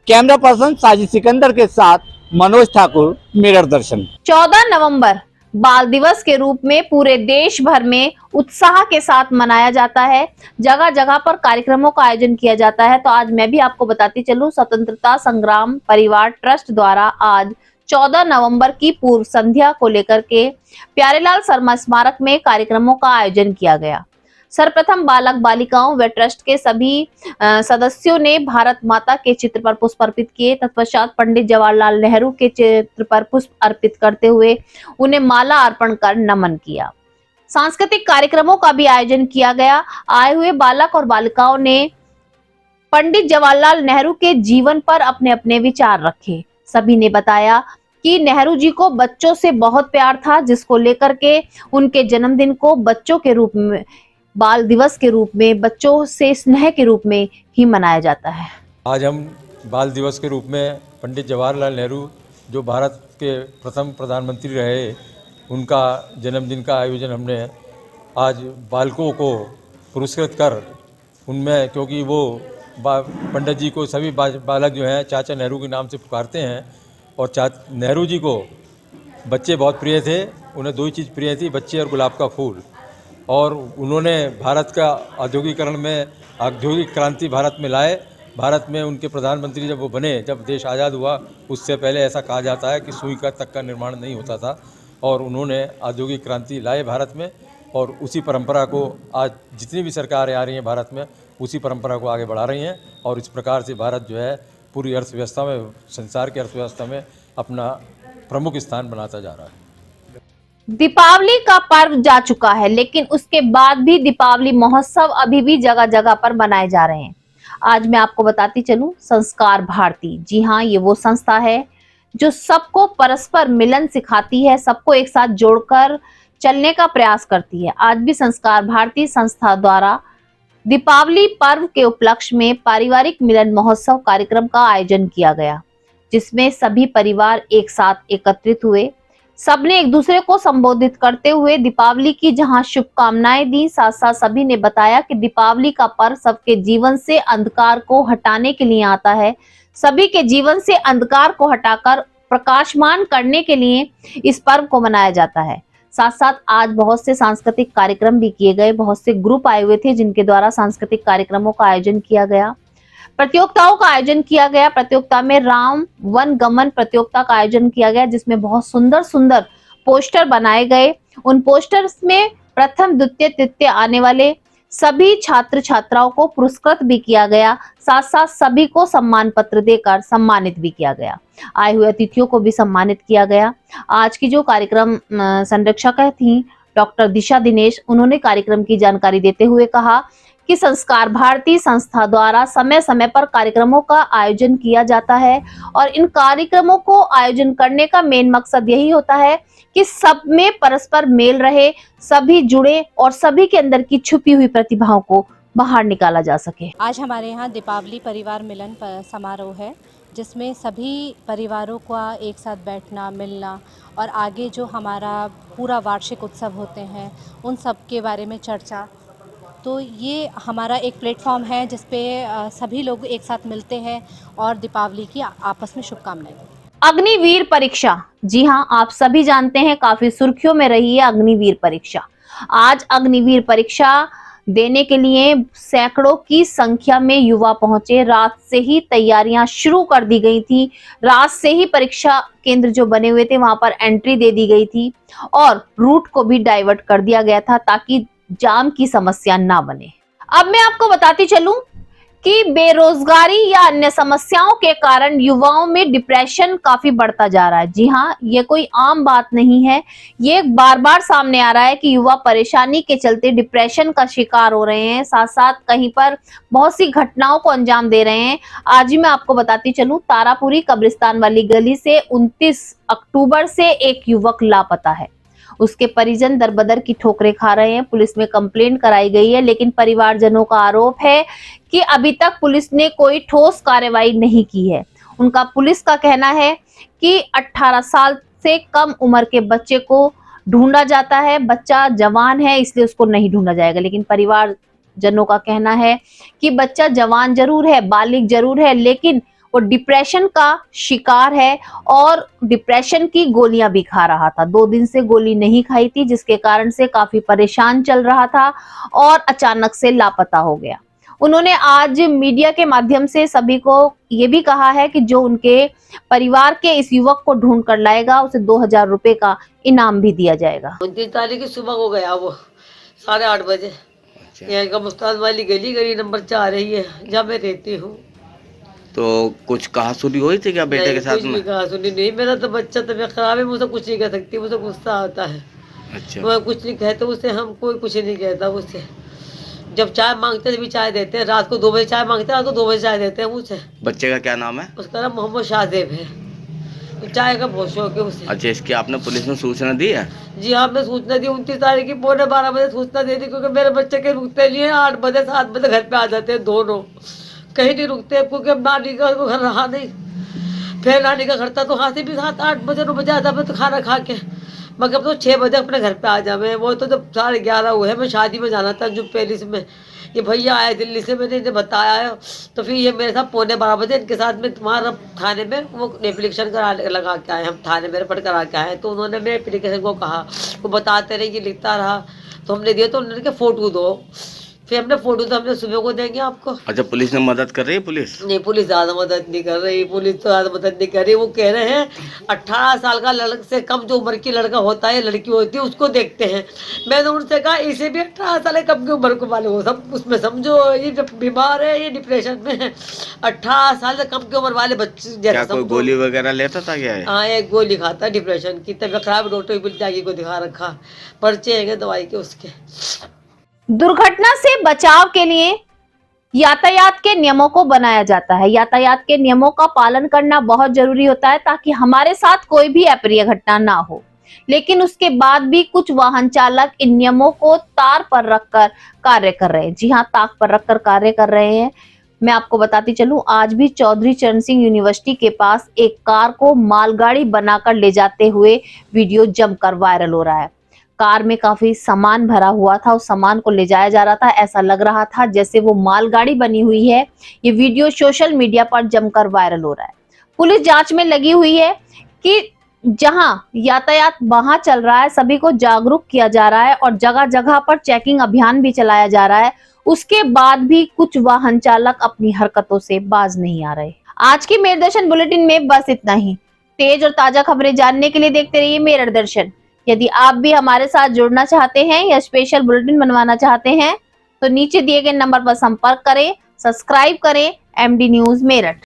[SPEAKER 16] कैमरा पर्सन साजिद सिकंदर के साथ मनोज ठाकुर, मेरठ दर्शन।
[SPEAKER 2] 14 नवंबर बाल दिवस के रूप में पूरे देश भर में उत्साह के साथ मनाया जाता है। जगह जगह पर कार्यक्रमों का आयोजन किया जाता है। तो आज मैं भी आपको बताती चलूं, स्वतंत्रता संग्राम परिवार ट्रस्ट द्वारा आज 14 नवंबर की पूर्व संध्या को लेकर के प्यारेलाल शर्मा स्मारक में कार्यक्रमों का आयोजन किया गया। सर्वप्रथम बालक बालिकाओं व ट्रस्ट के सभी सदस्यों ने भारत माता के चित्र पर पुष्प अर्पित किए। तत्पश्चात पंडित जवाहरलाल नेहरू के चित्र पर पुष्प अर्पित करते हुए उन्हें माला अर्पण कर नमन किया। सांस्कृतिक कार्यक्रमों का भी आयोजन किया गया। आए हुए बालक और बालिकाओं ने पंडित जवाहरलाल नेहरू के जीवन पर अपने अपने विचार रखे। सभी ने बताया कि नेहरू जी को बच्चों से बहुत प्यार था, जिसको लेकर के उनके जन्मदिन को बच्चों के रूप में, बाल दिवस के रूप में, बच्चों से स्नेह के रूप में ही मनाया जाता है।
[SPEAKER 10] आज हम बाल दिवस के रूप में पंडित जवाहरलाल नेहरू जो भारत के प्रथम प्रधानमंत्री रहे, उनका जन्मदिन का आयोजन हमने आज बालकों को पुरस्कृत कर उनमें, क्योंकि वो पंडित जी को सभी बालक जो हैं चाचा नेहरू के नाम से पुकारते हैं और नेहरू जी को बच्चे बहुत प्रिय थे। उन्हें 2 ही चीज़ प्रिय थी, बच्चे और गुलाब का फूल। और उन्होंने भारत का औद्योगिकरण में औद्योगिक क्रांति भारत में लाए। भारत में उनके प्रधानमंत्री जब वो बने, जब देश आज़ाद हुआ, उससे पहले ऐसा कहा जाता है कि सुई का तक का निर्माण नहीं होता था और उन्होंने औद्योगिक क्रांति लाए भारत में। और उसी परंपरा को आज जितनी भी सरकारें आ रही हैं भारत में, उसी परंपरा को आगे बढ़ा रही हैं और इस प्रकार से भारत जो है पूरी अर्थव्यवस्था में, संसार की अर्थव्यवस्था में अपना प्रमुख स्थान बनाता जा रहा है।
[SPEAKER 2] दीपावली का पर्व जा चुका है, लेकिन उसके बाद भी दीपावली महोत्सव अभी भी जगह जगह पर मनाए जा रहे हैं। आज मैं आपको बताती चलूं, संस्कार भारती, जी हाँ, ये वो संस्था है जो सबको परस्पर मिलन सिखाती है, सबको एक साथ जोड़कर चलने का प्रयास करती है। आज भी संस्कार भारती संस्था द्वारा दीपावली पर्व के उपलक्ष्य में पारिवारिक मिलन महोत्सव कार्यक्रम का आयोजन किया गया, जिसमें सभी परिवार एक साथ एकत्रित हुए। सबने एक दूसरे को संबोधित करते हुए दीपावली की जहां शुभकामनाएं दी, साथ साथ सभी ने बताया कि दीपावली का पर्व सबके जीवन से अंधकार को हटाने के लिए आता है। सभी के जीवन से अंधकार को हटाकर प्रकाशमान करने के लिए इस पर्व को मनाया जाता है। साथ साथ आज बहुत से सांस्कृतिक कार्यक्रम भी किए गए, बहुत से ग्रुप आए हुए थे जिनके द्वारा सांस्कृतिक कार्यक्रमों का आयोजन किया गया, प्रतियोगिताओं का आयोजन किया गया। प्रतियोगिता में राम वन गमन प्रतियोगिता का आयोजन किया गया, जिसमें बहुत सुंदर सुंदर पोस्टर बनाए गए। उन पोस्टर्स में प्रथम द्वितीय तृतीय आने वाले सभी छात्र छात्राओं को पुरस्कृत भी किया गया, साथ साथ सभी को सम्मान पत्र देकर सम्मानित भी किया गया। आए हुए अतिथियों को भी सम्मानित किया गया। आज की जो कार्यक्रम संरक्षक थी डॉक्टर दिशा दिनेश, उन्होंने कार्यक्रम की जानकारी देते हुए कहा कि संस्कार भारती संस्था द्वारा समय समय पर कार्यक्रमों का आयोजन किया जाता है और इन कार्यक्रमों को आयोजन करने का मेन मकसद यही होता है कि सब में परस्पर मेल रहे, सभी जुड़े और सभी के अंदर की छुपी हुई प्रतिभाओं को बाहर निकाला जा सके।
[SPEAKER 17] आज हमारे यहाँ दीपावली परिवार मिलन समारोह है, जिसमें सभी परिवारों का एक साथ बैठना, मिलना और आगे जो हमारा पूरा वार्षिक उत्सव होते हैं उन सब के बारे में चर्चा। तो ये हमारा एक प्लेटफॉर्म है जिस पे सभी लोग एक साथ मिलते हैं और दीपावली की आपस में शुभकामनाएं।
[SPEAKER 2] अग्निवीर परीक्षा, जी हाँ, आप सभी जानते हैं काफी सुर्खियों में रही है अग्निवीर परीक्षा। आज अग्निवीर परीक्षा देने के लिए सैकड़ों की संख्या में युवा पहुंचे। रात से ही तैयारियां शुरू कर दी गई थी। रात से ही परीक्षा केंद्र जो बने हुए थे वहां पर एंट्री दे दी गई थी और रूट को भी डाइवर्ट कर दिया गया था ताकि जाम की समस्या ना बने। अब मैं आपको बताती चलूं कि बेरोजगारी या अन्य समस्याओं के कारण युवाओं में डिप्रेशन काफी बढ़ता जा रहा है। जी हाँ, ये कोई आम बात नहीं है, ये बार बार सामने आ रहा है कि युवा परेशानी के चलते डिप्रेशन का शिकार हो रहे हैं, साथ साथ कहीं पर बहुत सी घटनाओं को अंजाम दे रहे हैं। आज ही मैं आपको बताती चलूं, तारापुरी कब्रिस्तान वाली गली से 29 अक्टूबर से एक युवक लापता है। उसके परिजन दरबदर की ठोकरें खा रहे हैं। पुलिस में कंप्लेंट कराई गई है, लेकिन परिवारजनों का आरोप है कि अभी तक पुलिस ने कोई ठोस कार्रवाई नहीं की है। उनका पुलिस का कहना है कि 18 साल से कम उम्र के बच्चे को ढूंढा जाता है। बच्चा जवान है इसलिए उसको नहीं ढूंढा जाएगा, लेकिन परिवारजनों का कहना है कि बच्चा जवान जरूर है, बालिग जरूर है, लेकिन वो डिप्रेशन का शिकार है और डिप्रेशन की गोलियां भी खा रहा था। 2 दिन से गोली नहीं खाई थी, जिसके कारण से काफी परेशान चल रहा था और अचानक से लापता हो गया। उन्होंने आज मीडिया के माध्यम से सभी को ये भी कहा है कि जो उनके परिवार के इस युवक को ढूंढ कर लाएगा उसे 2000 रुपए का इनाम भी दिया जाएगा।
[SPEAKER 18] 29 तारीख की सुबह को गया वो 8:30 बजे। यहाँ का मुस्ताद वाली गली नंबर 4 है जहाँ मैं रहती हूँ।
[SPEAKER 19] तो कुछ कहा सुनी हुई थी क्या बेटे के साथ में?
[SPEAKER 18] कुछ कहा सुनी नहीं, मेरा तो बच्चा तबीयत खराब है, मुझसे कुछ नहीं कह सकती, मुझे गुस्सा आता है।
[SPEAKER 19] अच्छा।
[SPEAKER 18] वो कुछ नहीं कहते उसे, हम कोई कुछ नहीं कहता उससे। जब चाय मांगते हैं तभी चाय देते हैं, रात को 2 बजे चाय मांगते हैं, रात को 2 बजे चाय देते हैं मुझसे।
[SPEAKER 19] बच्चे का क्या नाम है?
[SPEAKER 18] उसका नाम मोहम्मद शाहजेब है। तो चाय का बहुत शौक है उसे।
[SPEAKER 19] अच्छा, इसकी आपने पुलिस में सूचना दी है?
[SPEAKER 18] जी हाँ, मैं सूचना दी 29 तारीख की 12:15 बजे सूचना दे दी, क्योंकि मेरे बच्चे के रुकते नहीं है। 8 बजे 7 बजे घर पे आ जाते हैं दोनों, कहीं नहीं रुकते, क्योंकि अब नानी का घर रहा नहीं। फिर नानी का घर था तो वहाँ से भी 7-8 बजे 9 बजे आता मैं तो खाना खा के, मगर अब तो 6 बजे अपने घर पे आ जावे। वो तो जब 11:30 हुए, मैं शादी में जाना था जो पेरिस में, ये भैया आए दिल्ली से, मैंने इन्हें बताया है। तो फिर ये मेरे साथ 11:45 बजे इनके साथ में तुम्हारा थाने में वो एप्लीकेशन लगा के आए, हम थाने में रिपोर्ट करा के आए। तो उन्होंने मेरे एप्लीकेशन को कहा, वो बताते रहे, ये लिखता रहा, तो हमने दिया। तो उन्होंने कहा फ़ोटो दो, फिर हमने फोटो तो हमने सुबह को देंगे आपको।
[SPEAKER 19] अच्छा, पुलिस ने मदद कर रही है? पुलिस
[SPEAKER 18] नहीं, पुलिस ज्यादा मदद नहीं कर रही, पुलिस तो ज्यादा मदद नहीं कर रही। वो कह रहे हैं 18 साल का लड़का से कम जो उम्र की लड़का होता है, लड़की होती है, उसको देखते हैं। मैंने उनसे कहा इसे भी 18 साल कम की उम्र को वाले हो, सब उसमें समझो ये जब बीमार है, ये डिप्रेशन में है। 18 साल से कम की उम्र वाले बच्चे
[SPEAKER 19] क्या कोई गोली वगैरह लेता था क्या?
[SPEAKER 18] हाँ, एक गोली खाता है डिप्रेशन की, तबियत खराब, डॉक्टर बिल्तागी को दिखा रखा, पर्चे हैं दवाई के उसके।
[SPEAKER 2] दुर्घटना से बचाव के लिए यातायात के नियमों को बनाया जाता है। यातायात के नियमों का पालन करना बहुत जरूरी होता है ताकि हमारे साथ कोई भी अप्रिय घटना ना हो। लेकिन उसके बाद भी कुछ वाहन चालक इन नियमों को तार पर रखकर कार्य कर रहे हैं। जी हाँ, ताक पर रखकर कार्य कर रहे हैं। मैं आपको बताती चलूं, आज भी चौधरी चरण सिंह यूनिवर्सिटी के पास एक कार को मालगाड़ी बनाकर ले जाते हुए वीडियो जमकर वायरल हो रहा है। कार में काफी सामान भरा हुआ था, उस सामान को ले जाया जा रहा था, ऐसा लग रहा था जैसे वो मालगाड़ी बनी हुई है। ये वीडियो सोशल मीडिया पर जमकर वायरल हो रहा है। पुलिस जांच में लगी हुई है कि जहां यातायात वहां चल रहा है, सभी को जागरूक किया जा रहा है और जगह जगह पर चेकिंग अभियान भी चलाया जा रहा है। उसके बाद भी कुछ वाहन चालक अपनी हरकतों से बाज नहीं आ रहे। आज की मेरे दर्शन बुलेटिन में बस इतना ही। तेज और ताजा खबरें जानने के लिए देखते रहिए मेरे दर्शन। यदि आप भी हमारे साथ जुड़ना चाहते हैं या स्पेशल बुलेटिन बनवाना चाहते हैं तो नीचे दिए गए नंबर पर संपर्क करें, सब्सक्राइब करें एमडी न्यूज मेरठ।